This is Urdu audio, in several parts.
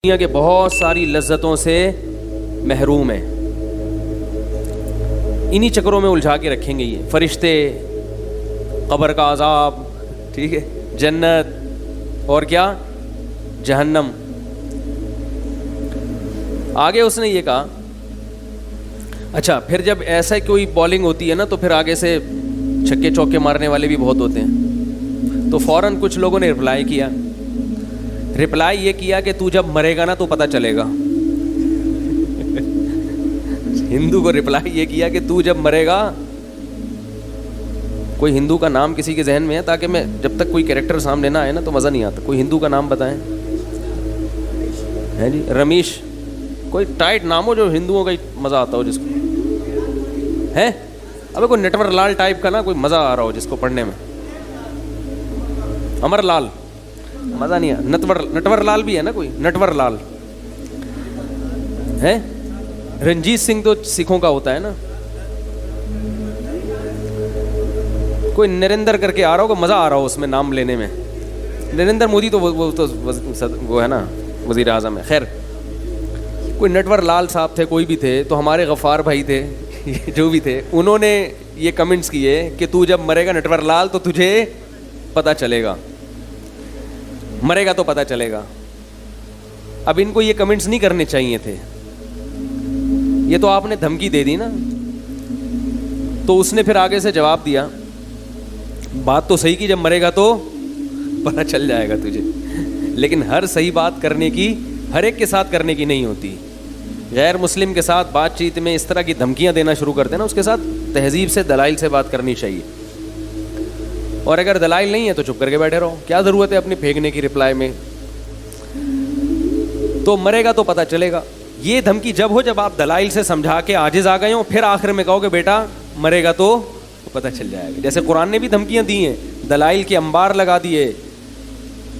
دنیا کے بہت ساری لذتوں سے محروم ہیں، انہی چکروں میں الجھا کے رکھیں گے یہ فرشتے، قبر کا عذاب، ٹھیک ہے، جنت اور کیا جہنم۔ آگے اس نے یہ کہا، اچھا پھر جب ایسا کوئی بالنگ ہوتی ہے نا تو پھر آگے سے چھکے چوکے مارنے والے بھی بہت ہوتے ہیں، تو فوراً کچھ لوگوں نے رپلائی یہ کیا کہ تو جب مرے گا نا تو پتہ چلے گا۔ ہندو کو رپلائی یہ کیا کہ تو جب مرے گا، کوئی ہندو کا نام کسی کے ذہن میں ہے تاکہ میں جب تک کوئی کیریکٹر سامنے نہ آئے نا تو مزہ نہیں آتا، کوئی ہندو کا نام بتائیں۔ ہے جی رمیش، کوئی ٹائٹ نام ہو جو ہندوؤں کا مزہ آتا ہو جس کو ہے، ابھی کوئی نٹور لال ٹائپ کا نا کوئی مزہ آ رہا ہو جس کو پڑھنے میں۔ امر لال مزہ نہیں ہے، نٹور لال بھی ہے نا، کوئی نٹور لال ہے۔ رنجیت سنگھ تو سکھوں کا ہوتا ہے نا، کوئی نریندر کر کے آ رہا ہو، مزہ آ رہا ہو اس میں نام لینے میں۔ نریندر مودی تو وہ ہے نا وزیر اعظم ہے۔ خیر کوئی نٹور لال صاحب تھے، کوئی بھی تھے، تو ہمارے غفار بھائی تھے جو بھی تھے، انہوں نے یہ کمنٹس کیے کہ تو جب مرے گا نٹور لال تو تجھے پتہ چلے گا، مرے گا تو پتہ چلے گا۔ اب ان کو یہ کمنٹس نہیں کرنے چاہیے تھے، یہ تو آپ نے دھمکی دے دی نا۔ تو اس نے پھر آگے سے جواب دیا، بات تو صحیح کی، جب مرے گا تو پتہ چل جائے گا تجھے، لیکن ہر صحیح بات کرنے کی ہر ایک کے ساتھ کرنے کی نہیں ہوتی۔ غیر مسلم کے ساتھ بات چیت میں اس طرح کی دھمکیاں دینا شروع کرتے ہیں نا، اس کے ساتھ تہذیب سے دلائل سے بات کرنی چاہیے، اور اگر دلائل نہیں ہے تو چپ کر کے بیٹھے رہو، کیا ضرورت ہے اپنی پھینکنے کی رپلائی میں۔ تو مرے گا تو پتہ چلے گا، یہ دھمکی جب ہو جب آپ دلائل سے سمجھا کے عاجز آ گئے ہو، پھر آخر میں کہو کہ بیٹا مرے گا تو پتہ چل جائے گا۔ جیسے قرآن نے بھی دھمکیاں دی ہیں، دلائل کے انبار لگا دیے،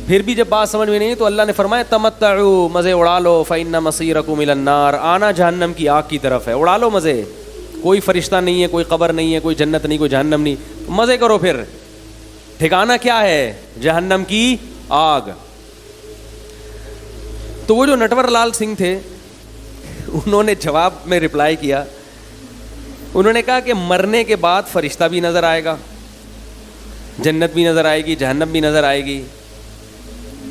پھر بھی جب بات سمجھ میں نہیں تو اللہ نے فرمایا تمتعوا، مزے اڑا لو، فإن مصيركم إلى النار، آنا جہنم کی آگ کی طرف ہے، اڑا لو مزے، کوئی فرشتہ نہیں ہے، کوئی قبر نہیں ہے، کوئی جنت نہیں، کوئی جہنم نہیں، مزے کرو، پھر ٹھکانہ کیا ہے جہنم کی آگ۔ تو وہ جو نٹور لال سنگھ تھے انہوں نے جواب میں رپلائی کیا، انہوں نے کہا کہ مرنے کے بعد فرشتہ بھی نظر آئے گا، جنت بھی نظر آئے گی، جہنم بھی نظر آئے گی،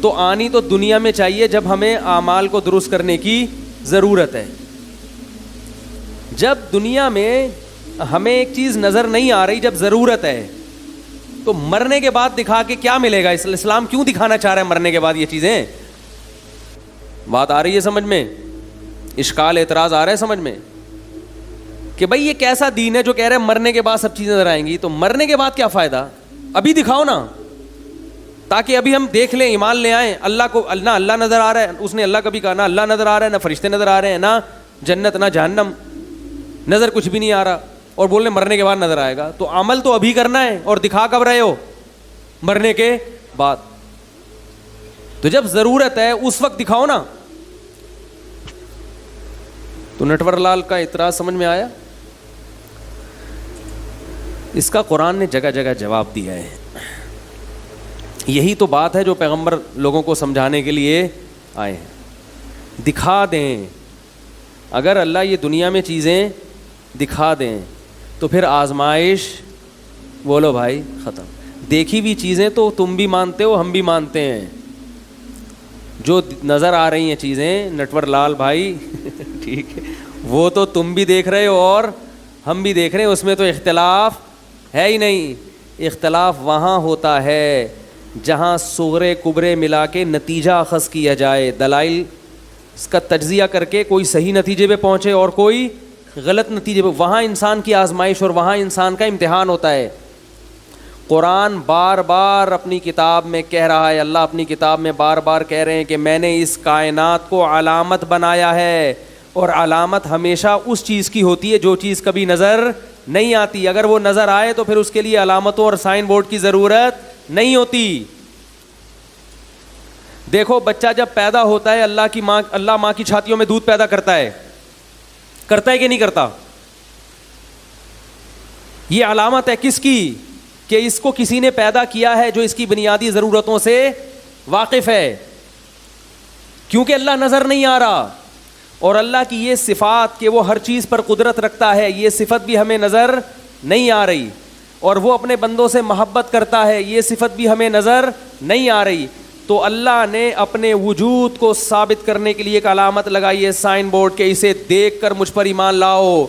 تو آنی تو دنیا میں چاہیے جب ہمیں اعمال کو درست کرنے کی ضرورت ہے۔ جب دنیا میں ہمیں ایک چیز نظر نہیں آ رہی، جب ضرورت ہے، تو مرنے کے بعد دکھا کے کیا ملے گا؟ اسلام کیوں دکھانا چاہ رہا ہے مرنے کے بعد یہ چیزیں؟ بات آ رہی ہے سمجھ میں؟ اشکال اعتراض آ رہا ہے سمجھ میں کہ بھائی یہ کیسا دین ہے جو کہہ رہے ہیں مرنے کے بعد سب چیزیں نظر آئیں گی؟ تو مرنے کے بعد کیا فائدہ؟ ابھی دکھاؤ نا، تاکہ ابھی ہم دیکھ لیں، ایمان لے آئیں۔ اللہ کو نہ اللہ نظر آ رہا ہے، اس نے اللہ کبھی کہا نہ اللہ نظر آ رہا ہے، نہ فرشتے نظر آ رہے ہیں، نہ جنت نہ جہنم، نظر کچھ بھی نہیں آ رہا، اور بول رہے مرنے کے بعد نظر آئے گا۔ تو عمل تو ابھی کرنا ہے، اور دکھا کب رہے ہو؟ مرنے کے بعد۔ تو جب ضرورت ہے اس وقت دکھاؤ نا۔ تو نٹور لال کا اعتراض سمجھ میں آیا؟ اس کا قرآن نے جگہ جگہ جواب دیا ہے۔ یہی تو بات ہے جو پیغمبر لوگوں کو سمجھانے کے لیے آئے ہیں۔ دکھا دیں، اگر اللہ یہ دنیا میں چیزیں دکھا دیں تو پھر آزمائش بولو بھائی ختم۔ دیکھی ہوئی چیزیں تو تم بھی مانتے ہو، ہم بھی مانتے ہیں، جو نظر آ رہی ہیں چیزیں نٹور لال بھائی ٹھیک ہے، وہ تو تم بھی دیکھ رہے ہو اور ہم بھی دیکھ رہے ہیں، اس میں تو اختلاف ہے ہی نہیں۔ اختلاف وہاں ہوتا ہے جہاں صغرے کبرے ملا کے نتیجہ اخذ کیا جائے، دلائل اس کا تجزیہ کر کے کوئی صحیح نتیجے پہ پہنچے اور کوئی غلط نتیجے پہ، وہاں انسان کی آزمائش اور وہاں انسان کا امتحان ہوتا ہے۔ قرآن بار بار اپنی کتاب میں کہہ رہا ہے، اللہ اپنی کتاب میں بار بار کہہ رہے ہیں کہ میں نے اس کائنات کو علامت بنایا ہے، اور علامت ہمیشہ اس چیز کی ہوتی ہے جو چیز کبھی نظر نہیں آتی۔ اگر وہ نظر آئے تو پھر اس کے لیے علامتوں اور سائن بورڈ کی ضرورت نہیں ہوتی۔ دیکھو بچہ جب پیدا ہوتا ہے، اللہ ماں کی چھاتیوں میں دودھ پیدا کرتا ہے کہ نہیں کرتا؟ یہ علامت ہے کس کی؟ کہ اس کو کسی نے پیدا کیا ہے جو اس کی بنیادی ضرورتوں سے واقف ہے۔ کیونکہ اللہ نظر نہیں آ رہا. اور اللہ کی یہ صفات کہ وہ ہر چیز پر قدرت رکھتا ہے, یہ صفت بھی ہمیں نظر نہیں آ رہی. اور وہ اپنے بندوں سے محبت کرتا ہے, یہ صفت بھی ہمیں نظر نہیں آ رہی. تو اللہ نے اپنے وجود کو ثابت کرنے کے لیے ایک علامت لگائی ہے, سائن بورڈ کے, اسے دیکھ کر مجھ پر ایمان لاؤ.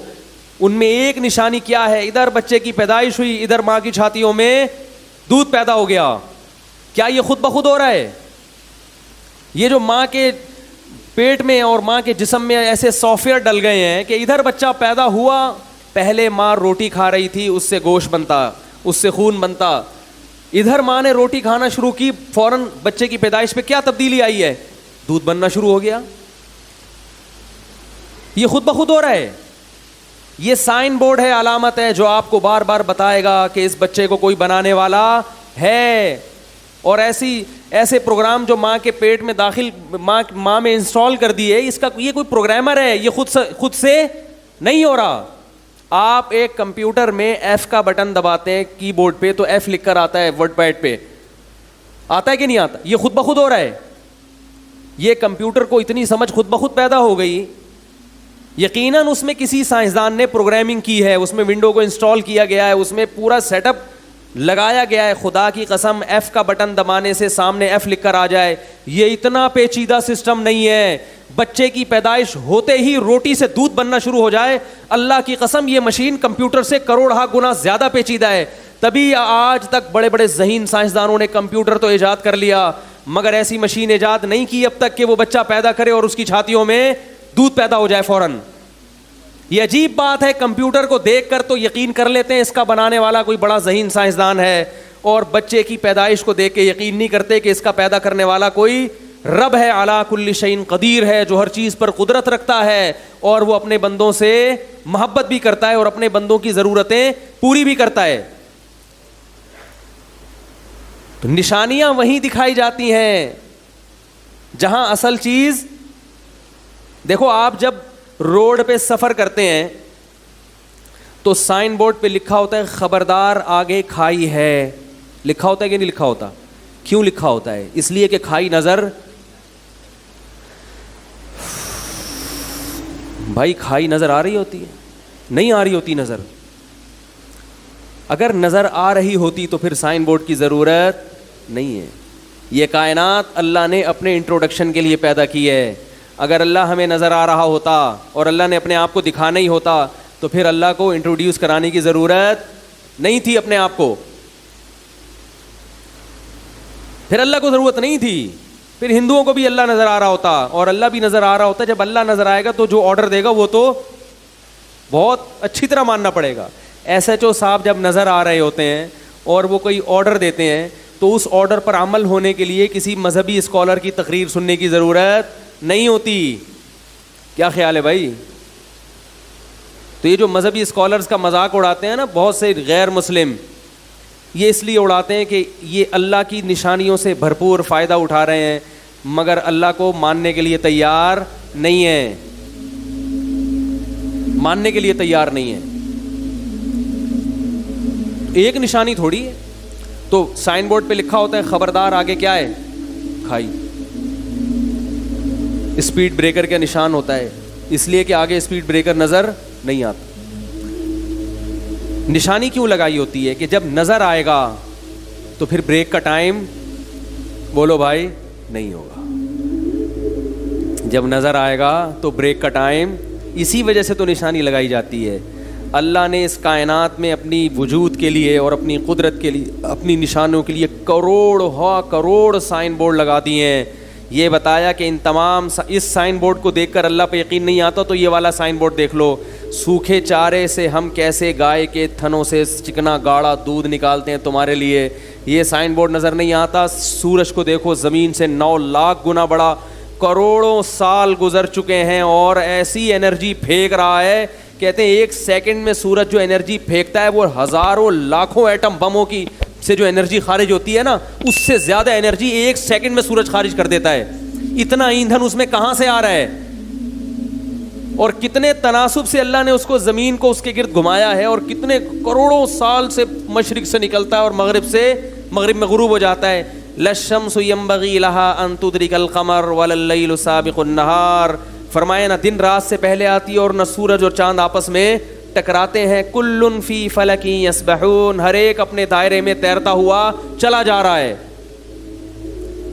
ان میں ایک نشانی کیا ہے؟ ادھر بچے کی پیدائش ہوئی, ادھر ماں کی چھاتیوں میں دودھ پیدا ہو گیا. کیا یہ خود بخود ہو رہا ہے؟ یہ جو ماں کے پیٹ میں اور ماں کے جسم میں ایسے سافٹ ویئر ڈل گئے ہیں کہ ادھر بچہ پیدا ہوا, پہلے ماں روٹی کھا رہی تھی, اس سے گوشت بنتا, اس سے خون بنتا. ادھر ماں نے روٹی کھانا شروع کی, فوراً بچے کی پیدائش پہ کیا تبدیلی آئی ہے؟ دودھ بننا شروع ہو گیا. یہ خود بخود ہو رہا ہے. یہ سائن بورڈ ہے, علامت ہے جو آپ کو بار بار بتائے گا کہ اس بچے کو کوئی بنانے والا ہے. اور ایسے پروگرام جو ماں کے پیٹ میں داخل ماں میں انسٹال کر دیے, اس کا یہ کوئی پروگرامر ہے, یہ خود سے نہیں ہو رہا. آپ ایک کمپیوٹر میں ایف کا بٹن دباتے ہیں کی بورڈ پہ تو ایف لکھ کر آتا ہے, ورڈ پیڈ پہ آتا ہے کہ نہیں آتا؟ یہ خود بخود ہو رہا ہے. یہ کمپیوٹر کو اتنی سمجھ خود بخود پیدا ہو گئی, یقیناً اس میں کسی سائنسدان نے پروگرامنگ کی ہے, اس میں ونڈو کو انسٹال کیا گیا ہے, اس میں پورا سیٹ اپ لگایا گیا ہے. خدا کی قسم ایف کا بٹن دبانے سے سامنے ایف لکھ کر آ جائے, یہ اتنا پیچیدہ سسٹم نہیں ہے. بچے کی پیدائش ہوتے ہی روٹی سے دودھ بننا شروع ہو جائے, اللہ کی قسم یہ مشین کمپیوٹر سے کروڑ گنا زیادہ پیچیدہ ہے. تبھی آج تک بڑے بڑے ذہین سائنسدانوں نے کمپیوٹر تو ایجاد کر لیا, مگر ایسی مشین ایجاد نہیں کی اب تک کہ وہ بچہ پیدا کرے اور اس کی چھاتیوں میں دودھ پیدا ہو جائے فوراً. یہ عجیب بات ہے, کمپیوٹر کو دیکھ کر تو یقین کر لیتے ہیں اس کا بنانے والا کوئی بڑا ذہین سائنسدان ہے, اور بچے کی پیدائش کو دیکھ کے یقین نہیں کرتے کہ اس کا پیدا کرنے والا کوئی رب ہے, علی کل شیء قدیر ہے, جو ہر چیز پر قدرت رکھتا ہے, اور وہ اپنے بندوں سے محبت بھی کرتا ہے اور اپنے بندوں کی ضرورتیں پوری بھی کرتا ہے. تو نشانیاں وہیں دکھائی جاتی ہیں جہاں اصل چیز. دیکھو آپ جب روڈ پہ سفر کرتے ہیں تو سائن بورڈ پہ لکھا ہوتا ہے خبردار آگے کھائی ہے, لکھا ہوتا ہے کہ نہیں لکھا ہوتا؟ کیوں لکھا ہوتا ہے؟ اس لیے کہ کھائی نظر, بھائی کھائی نظر آ رہی ہوتی ہے, نہیں آ رہی ہوتی نظر. اگر نظر آ رہی ہوتی تو پھر سائن بورڈ کی ضرورت نہیں ہے. یہ کائنات اللہ نے اپنے انٹروڈکشن کے لیے پیدا کی ہے. اگر اللہ ہمیں نظر آ رہا ہوتا اور اللہ نے اپنے آپ کو دکھانا ہی ہوتا تو پھر اللہ کو انٹروڈیوس کرانے کی ضرورت نہیں تھی اپنے آپ کو, پھر اللہ کو ضرورت نہیں تھی. پھر ہندوؤں کو بھی اللہ نظر آ رہا ہوتا اور اللہ بھی نظر آ رہا ہوتا. جب اللہ نظر آئے گا تو جو آرڈر دے گا وہ تو بہت اچھی طرح ماننا پڑے گا. ایس ایچ او صاحب جب نظر آ رہے ہوتے ہیں اور وہ کوئی آرڈر دیتے ہیں تو اس آرڈر پر عمل ہونے کے لیے کسی مذہبی اسکالر کی تقریر سننے کی ضرورت نہیں ہوتی. کیا خیال ہے بھائی؟ تو یہ جو مذہبی اسکالرز کا مذاق اڑاتے ہیں نا بہت سے غیر مسلم, یہ اس لیے اڑاتے ہیں کہ یہ اللہ کی نشانیوں سے بھرپور فائدہ اٹھا رہے ہیں مگر اللہ کو ماننے کے لیے تیار نہیں ہیں, ماننے کے لیے تیار نہیں ہیں. ایک نشانی تھوڑی ہے. تو سائن بورڈ پہ لکھا ہوتا ہے خبردار آگے کیا ہے؟ کھائی. اسپیڈ بریکر کا نشان ہوتا ہے اس لیے کہ آگے اسپیڈ بریکر نظر نہیں آتا. نشانی کیوں لگائی ہوتی ہے کہ جب نظر آئے گا تو پھر بریک کا ٹائم بولو بھائی نہیں ہوگا. جب نظر آئے گا تو بریک کا ٹائم, اسی وجہ سے تو نشانی لگائی جاتی ہے. اللہ نے اس کائنات میں اپنی وجود کے لیے اور اپنی قدرت کے لیے, اپنی نشانوں کے لیے کروڑ سائن بورڈ لگا دیے ہیں. یہ بتایا کہ ان تمام اس سائن بورڈ کو دیکھ کر اللہ پہ یقین نہیں آتا تو یہ والا سائن بورڈ دیکھ لو. سوکھے چارے سے ہم کیسے گائے کے تھنوں سے چکنا گاڑھا دودھ نکالتے ہیں تمہارے لیے, یہ سائن بورڈ نظر نہیں آتا. سورج کو دیکھو زمین سے 9 لاکھ گنا بڑا, کروڑوں سال گزر چکے ہیں اور ایسی انرجی پھینک رہا ہے. کہتے ہیں 1 سیکنڈ میں سورج جو انرجی پھینکتا ہے وہ ہزاروں لاکھوں ایٹم بموں کی سے جو انرجی خارج ہوتی ہے نا اس سے زیادہ انرجی 1 سیکنڈ میں سورج خارج کر دیتا ہے. اتنا ایندھن اس میں کہاں سے آ رہا ہے اور کتنے تناسب سے اللہ نے اس کو زمین کو اس کے گرد گھمایا ہے, اور کتنے کروڑوں سال سے مشرق سے نکلتا ہے اور مغرب میں غروب ہو جاتا ہے. للشمس ينبغي لها ان تدرك القمر ولا الليل سابق النهار. فرمایا نہ دن رات سے پہلے آتی ہے اور نہ سورج اور چاند آپس میں ٹکراتے ہیں. کل فی فلک یسبحون, ہر ایک اپنے دائرے میں تیرتا ہوا چلا جا رہا ہے.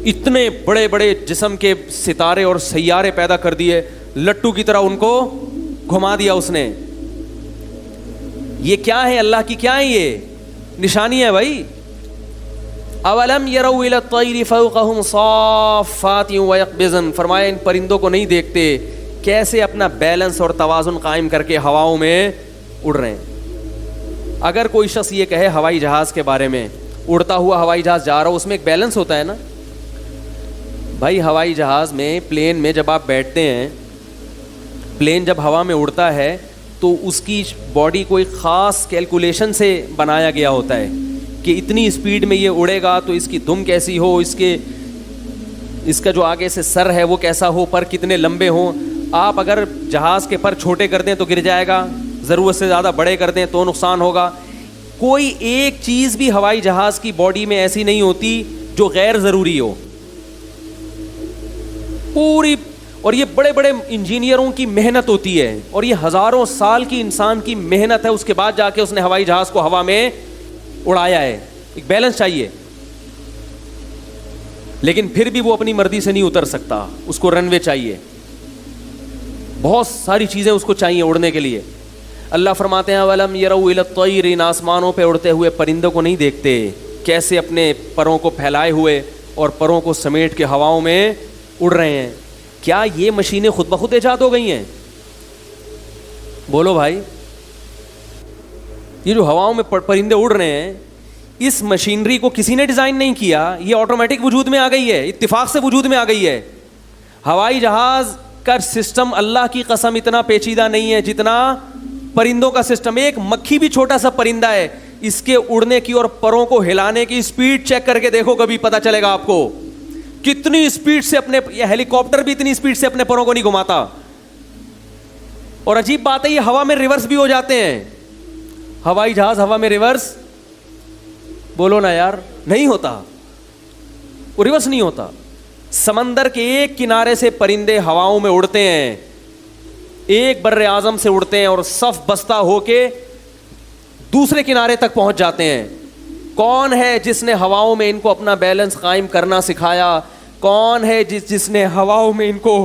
اتنے بڑے بڑے جسم کے ستارے اور سیارے پیدا کر دیے, لٹو کی طرح ان کو گھما دیا اس نے. یہ کیا ہے؟ اللہ کی کیا ہے یہ نشانی ہے بھائی. اولم یروا الی الطیر فوقہم صافات ویقبضن, فرمایا ان پرندوں کو نہیں دیکھتے کیسے اپنا بیلنس اور توازن قائم کر کے ہواؤں میں اڑ رہے ہیں. اگر کوئی شخص یہ کہے ہوائی جہاز کے بارے میں, اڑتا ہوا ہوائی جہاز جا رہا ہو, اس میں ایک بیلنس ہوتا ہے نا بھائی. ہوائی جہاز میں, پلین میں جب آپ بیٹھتے ہیں, پلین جب ہوا میں اڑتا ہے تو اس کی باڈی کو ایک خاص کیلکولیشن سے بنایا گیا ہوتا ہے کہ اتنی اسپیڈ میں یہ اڑے گا تو اس کی دم کیسی ہو, اس کا جو آگے سے سر ہے وہ کیسا ہو, پر کتنے لمبے ہوں. آپ اگر جہاز کے پر چھوٹے کر دیں تو گر جائے گا, ضرورت سے زیادہ بڑے کر دیں تو نقصان ہوگا. کوئی ایک چیز بھی ہوائی جہاز کی باڈی میں ایسی نہیں ہوتی جو غیر ضروری ہو پوری. اور یہ بڑے بڑے انجینئروں کی محنت ہوتی ہے, اور یہ ہزاروں سال کی انسان کی محنت ہے, اس کے بعد جا کے اس نے ہوائی جہاز کو ہوا میں اڑایا ہے. ایک بیلنس چاہیے, لیکن پھر بھی وہ اپنی مرضی سے نہیں اتر سکتا, اس کو رن وے چاہیے, بہت ساری چیزیں اس کو چاہیے اڑنے کے لیے. اللہ فرماتے ہیں وَلَمْ يَرَوْا إِلَى الطَّيْرِ, ان آسمانوں پہ اڑتے ہوئے پرندوں کو نہیں دیکھتے کیسے اپنے پروں کو پھیلائے ہوئے اور پروں کو سمیٹ کے ہواؤں میں اڑ رہے ہیں. کیا یہ مشینیں خود بخود ایجاد ہو گئی ہیں؟ بولو بھائی. یہ جو ہواؤں میں پرندے اڑ رہے ہیں, اس مشینری کو کسی نے ڈیزائن نہیں کیا, یہ آٹومیٹک وجود میں آ گئی ہے, اتفاق سے وجود میں آ گئی ہے. ہوائی جہاز کا سسٹم اللہ کی قسم اتنا پیچیدہ نہیں ہے جتنا پرندوں کا سسٹم. ایک مکھی بھی چھوٹا سا پرندہ ہے, اس کے اڑنے کی اور پروں کو ہلانے کی اسپیڈ چیک کر کے دیکھو, کبھی پتہ چلے گا آپ کو کتنی اسپیڈ سے اپنے, یہ ہیلی کاپٹر بھی اتنی اسپیڈ سے اپنے پروں کو نہیں گھماتا. اور عجیب بات ہے, یہ ہوا میں ریورس بھی ہو جاتے ہیں. ہوائی جہاز ہوا میں ریورس, بولو نا یار, نہیں ہوتا, وہ ریورس نہیں ہوتا. سمندر کے ایک کنارے سے پرندے ہواؤں میں اڑتے ہیں, ایک بر اعظم سے اڑتے ہیں اور صف بستہ ہو کے دوسرے کنارے تک پہنچ جاتے ہیں. کون ہے جس نے ہواؤں میں ان کو اپنا بیلنس قائم کرنا سکھایا؟ کون ہے جس نے ہواؤں میں ان کو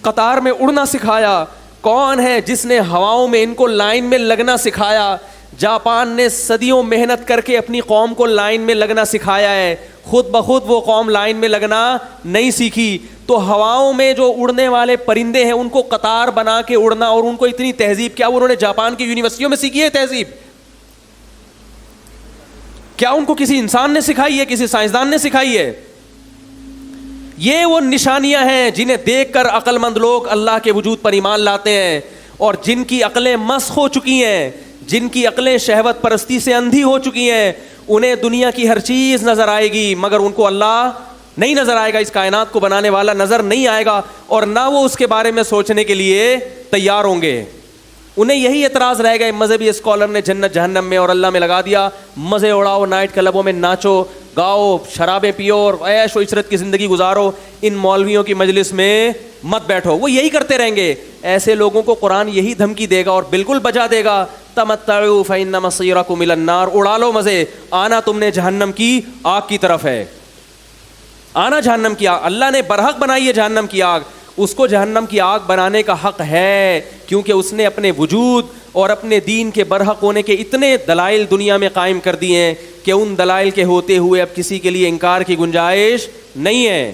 قطار میں اڑنا سکھایا؟ کون ہے جس نے ہواؤں میں ان کو لائن میں لگنا سکھایا؟ جاپان نے صدیوں محنت کر کے اپنی قوم کو لائن میں لگنا سکھایا ہے, خود بخود وہ قوم لائن میں لگنا نہیں سیکھی. تو ہواؤں میں جو اڑنے والے پرندے ہیں ان کو قطار بنا کے اڑنا, اور ان کو اتنی تہذیب, کیا انہوں نے جاپان کی یونیورسٹیوں میں سیکھی ہے تہذیب؟ کیا ان کو کسی انسان نے سکھائی ہے, کسی سائنسدان نے سکھائی ہے؟ یہ وہ نشانیاں ہیں جنہیں دیکھ کر عقل مند لوگ اللہ کے وجود پر ایمان لاتے ہیں, اور جن کی عقلیں مسخ ہو چکی ہیں, جن کی عقلیں شہوت پرستی سے اندھی ہو چکی ہیں, انہیں دنیا کی ہر چیز نظر آئے گی مگر ان کو اللہ نہیں نظر آئے گا. اس کائنات کو بنانے والا نظر نہیں آئے گا, اور نہ وہ اس کے بارے میں سوچنے کے لیے تیار ہوں گے. انہیں یہی اعتراض رہ گئے مذہبی اسکالر نے جنت جہنم میں اور اللہ میں لگا دیا. مزے اڑاؤ, نائٹ کلبوں میں ناچو گاؤ, شرابیں پیو اور عیش و عشرت کی زندگی گزارو, ان مولویوں کی مجلس میں مت بیٹھو. وہ یہی کرتے رہیں گے. ایسے لوگوں کو قرآن یہی دھمکی دے گا اور بالکل بجا دے گا, تمتعوا فإن مصيركم إلى النار, اڑا لو مزے, آنا تم نے جہنم کی آگ کی طرف ہے, آنا جہنم کی آگ. اللہ نے برحق بنائی ہے جہنم کی آگ, اس کو جہنم کی آگ بنانے کا حق ہے, کیونکہ اس نے اپنے وجود اور اپنے دین کے برحق ہونے کے اتنے دلائل دنیا میں قائم کر دیے ہیں کہ ان دلائل کے ہوتے ہوئے اب کسی کے لیے انکار کی گنجائش نہیں ہے.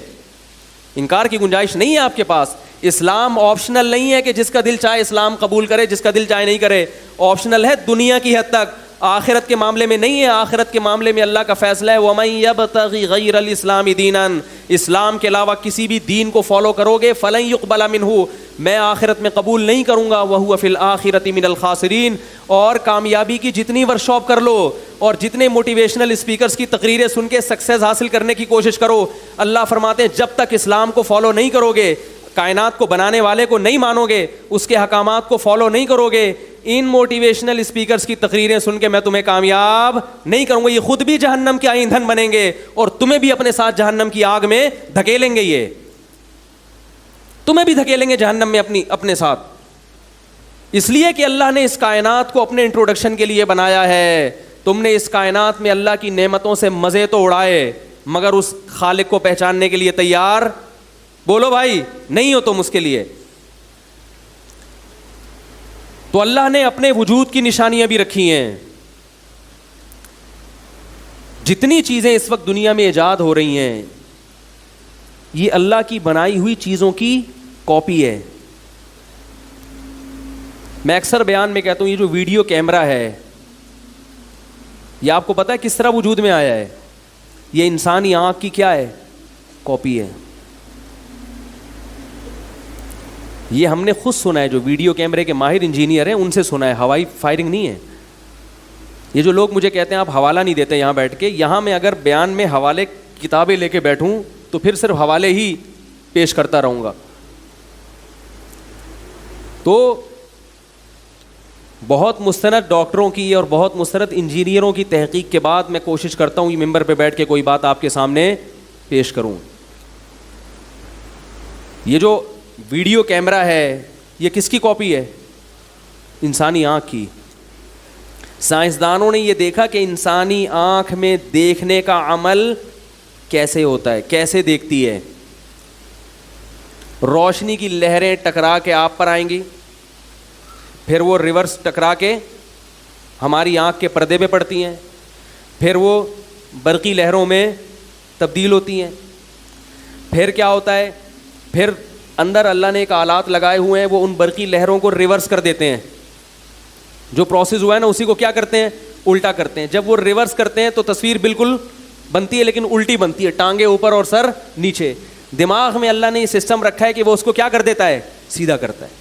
انکار کی گنجائش نہیں ہے آپ کے پاس. اسلام آپشنل نہیں ہے کہ جس کا دل چاہے اسلام قبول کرے, جس کا دل چاہے نہیں کرے. آپشنل ہے دنیا کی حد تک, آخرت کے معاملے میں نہیں ہے. آخرت کے معاملے میں اللہ کا فیصلہ ہے وَمَن يَبْتَغِ غَيْرَ الْإِسْلَامِ دِينًا, اسلام کے علاوہ کسی بھی دین کو فالو کرو گے فَلَن يُقْبَلَ مِنْهُ, میں آخرت میں قبول نہیں کروں گا. وَهُوَ فِي الْآخِرَةِ مِنَ الْخَاسِرِينَ. اور کامیابی کی جتنی ورکشاپ کر لو اور جتنے موٹیویشنل اسپیکرز کی تقریریں سن کے سکسیز حاصل کرنے کی کوشش کرو, اللہ فرماتے ہیں جب تک اسلام کو فالو نہیں کرو گے, کائنات کو بنانے والے کو نہیں مانو گے, اس کے احکامات کو فالو نہیں کرو گے, ان موٹیویشنل اسپیکرز کی تقریریں سن کے میں تمہیں کامیاب نہیں کروں گا. یہ خود بھی جہنم کے ایندھن بنیں گے اور تمہیں بھی اپنے ساتھ جہنم کی آگ میں دھکیلیں گے. یہ تمہیں بھی دھکیلیں گے جہنم میں اپنے ساتھ. اس لیے کہ اللہ نے اس کائنات کو اپنے انٹروڈکشن کے لیے بنایا ہے. تم نے اس کائنات میں اللہ کی نعمتوں سے مزے تو اڑائے مگر اس خالق کو پہچاننے کے لیے تیار بولو بھائی نہیں ہو تم اس کے لیے. تو اللہ نے اپنے وجود کی نشانیاں بھی رکھی ہیں. جتنی چیزیں اس وقت دنیا میں ایجاد ہو رہی ہیں یہ اللہ کی بنائی ہوئی چیزوں کی کاپی ہے. میں اکثر بیان میں کہتا ہوں یہ جو ویڈیو کیمرہ ہے یہ آپ کو پتا ہے کس طرح وجود میں آیا ہے؟ یہ انسانی آنکھ کی کیا ہے؟ کاپی ہے. یہ ہم نے خود سنا ہے, جو ویڈیو کیمرے کے ماہر انجینئر ہیں ان سے سنا ہے, ہوائی فائرنگ نہیں ہے. یہ جو لوگ مجھے کہتے ہیں آپ حوالہ نہیں دیتے یہاں بیٹھ کے, یہاں میں اگر بیان میں حوالے کتابیں لے کے بیٹھوں تو پھر صرف حوالے ہی پیش کرتا رہوں گا. تو بہت مستند ڈاکٹروں کی اور بہت مستند انجینئروں کی تحقیق کے بعد میں کوشش کرتا ہوں یہ ممبر پہ بیٹھ کے کوئی بات آپ کے سامنے پیش کروں. یہ جو ویڈیو کیمرہ ہے یہ کس کی کاپی ہے؟ انسانی آنکھ کی. سائنسدانوں نے یہ دیکھا کہ انسانی آنکھ میں دیکھنے کا عمل کیسے ہوتا ہے, کیسے دیکھتی ہے. روشنی کی لہریں ٹکرا کے آپ پر آئیں گی, پھر وہ ریورس ٹکرا کے ہماری آنکھ کے پردے پہ پڑتی ہیں, پھر وہ برقی لہروں میں تبدیل ہوتی ہیں. پھر کیا ہوتا ہے, پھر اندر اللہ نے ایک آلات لگائے ہوئے ہیں وہ ان برقی لہروں کو ریورس کر دیتے ہیں. جو پروسیس ہوا ہے نا اسی کو کیا کرتے ہیں, الٹا کرتے ہیں. جب وہ ریورس کرتے ہیں تو تصویر بالکل بنتی ہے لیکن الٹی بنتی ہے, ٹانگیں اوپر اور سر نیچے. دماغ میں اللہ نے یہ سسٹم رکھا ہے کہ وہ اس کو کیا کر دیتا ہے, سیدھا کرتا ہے.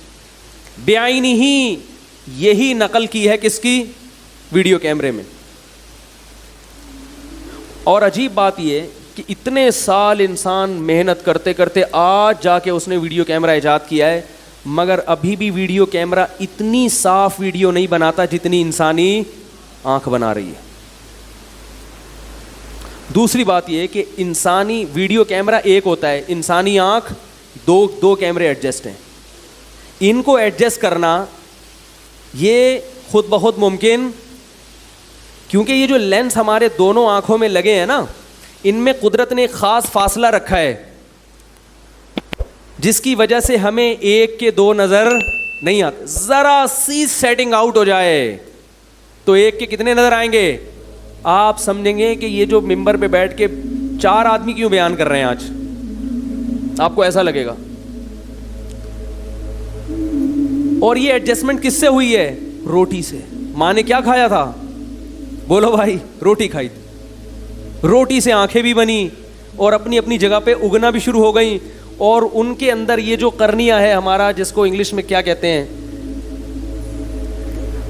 بعینی ہی یہی نقل کی ہے کس کی, ویڈیو کیمرے میں. اور عجیب بات یہ کہ اتنے سال انسان محنت کرتے کرتے آج جا کے اس نے ویڈیو کیمرہ ایجاد کیا ہے, مگر ابھی بھی ویڈیو کیمرہ اتنی صاف ویڈیو نہیں بناتا جتنی انسانی آنکھ بنا رہی ہے. دوسری بات یہ کہ انسانی ویڈیو کیمرہ ایک ہوتا ہے, انسانی آنکھ دو کیمرے ایڈجسٹ ہیں. ان کو ایڈجسٹ کرنا یہ خود بخود ممکن, کیونکہ یہ جو لینس ہمارے دونوں آنکھوں میں لگے ہیں نا ان میں قدرت نے ایک خاص فاصلہ رکھا ہے جس کی وجہ سے ہمیں ایک کے دو نظر نہیں آتے. ذرا سی سیٹنگ آؤٹ ہو جائے تو ایک کے کتنے نظر آئیں گے. آپ سمجھیں گے کہ یہ جو ممبر پہ بیٹھ کے 4 آدمی کیوں بیان کر رہے ہیں آج, آپ کو ایسا لگے گا. اور یہ ایڈجسٹمنٹ کس سے ہوئی ہے, روٹی سے. ماں نے کیا کھایا تھا, بولو بھائی, روٹی کھائی تھی. روٹی سے آنکھیں بھی بنی اور اپنی اپنی جگہ پہ اگنا بھی شروع ہو گئیں. اور ان کے اندر یہ جو قرنیہ ہے ہمارا, جس کو انگلش میں کیا کہتے ہیں,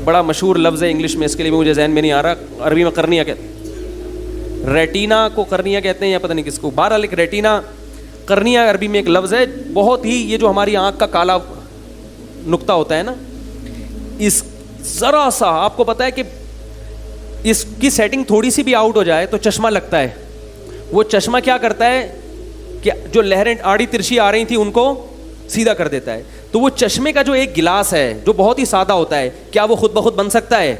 بڑا مشہور لفظ ہے انگلش میں, اس کے لیے مجھے ذہن میں نہیں آ رہا, عربی میں قرنیہ کہتے ہیں, ریٹینا کو قرنیہ کہتے ہیں یا پتہ نہیں کس کو. بہرحال ایک ریٹینا قرنیہ عربی میں ایک لفظ ہے. بہت ہی یہ جو ہماری آنکھ کا کالا نقطہ ہوتا ہے نا, اس ذرا سا آپ کو پتا ہے کہ اس کی سیٹنگ تھوڑی سی بھی آؤٹ ہو جائے تو چشمہ لگتا ہے. وہ چشمہ کیا کرتا ہے کہ جو لہریں آڑی ترچھی آ رہی تھیں ان کو سیدھا کر دیتا ہے. تو وہ چشمے کا جو ایک گلاس ہے جو بہت ہی سادہ ہوتا ہے, کیا وہ خود بخود بن سکتا ہے؟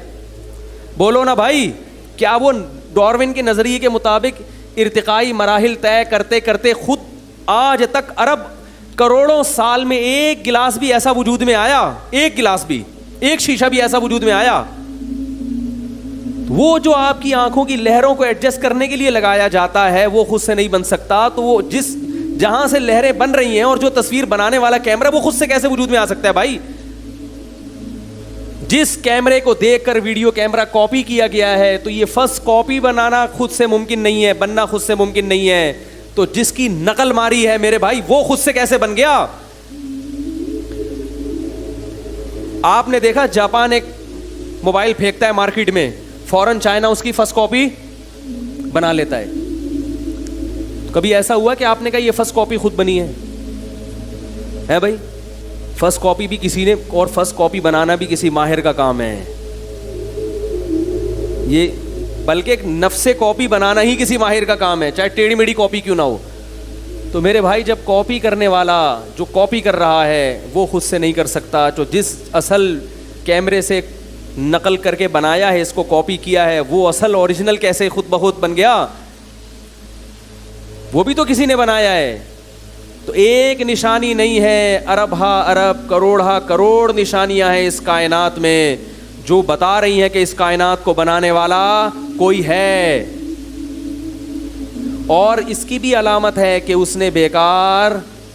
بولو نا بھائی. کیا وہ ڈاروین کے نظریے کے مطابق ارتقائی مراحل طے کرتے کرتے خود آج تک ارب کروڑوں سال میں ایک گلاس بھی ایسا وجود میں آیا, ایک گلاس بھی, ایک شیشہ بھی ایسا وجود میں آیا؟ وہ جو آپ کی آنکھوں کی لہروں کو ایڈجسٹ کرنے کے لیے لگایا جاتا ہے وہ خود سے نہیں بن سکتا. تو وہ جہاں سے لہریں بن رہی ہیں اور جو تصویر بنانے والا کیمرہ وہ خود سے کیسے وجود میں آ سکتا ہے بھائی؟ جس کیمرے کو دیکھ کر ویڈیو کیمرہ کاپی کیا گیا ہے تو یہ فرسٹ کاپی بنانا خود سے ممکن نہیں ہے, بننا خود سے ممکن نہیں ہے. تو جس کی نقل ماری ہے میرے بھائی وہ خود سے کیسے بن گیا؟ آپ نے دیکھا جاپان ایک موبائل پھینکتا ہے مارکیٹ میں, فوراً چائنا اس کی فرسٹ کاپی بنا لیتا ہے. کبھی ایسا ہوا کہ آپ نے کہا یہ فرسٹ کاپی خود بنی ہے بھائی؟ فرسٹ کاپی بھی کسی نے, اور فرسٹ کاپی بنانا بھی کسی ماہر کا کام ہے یہ, بلکہ ایک نفس کاپی بنانا ہی کسی ماہر کا کام ہے, چاہے ٹیڑھی میڑھی کاپی کیوں نہ ہو. تو میرے بھائی جب کاپی کرنے والا جو کاپی کر رہا ہے وہ خود سے نہیں کر سکتا, جو جس اصل کیمرے سے نقل کر کے بنایا ہے, اس کو کاپی کیا ہے, وہ اصل اوریجنل کیسے خود بخود بن گیا؟ وہ بھی تو کسی نے بنایا ہے. تو ایک نشانی نہیں ہے, ارب ہا ارب, کروڑ ہا کروڑ نشانیاں ہیں اس کائنات میں جو بتا رہی ہیں کہ اس کائنات کو بنانے والا کوئی ہے. اور اس کی بھی علامت ہے کہ اس نے بیکار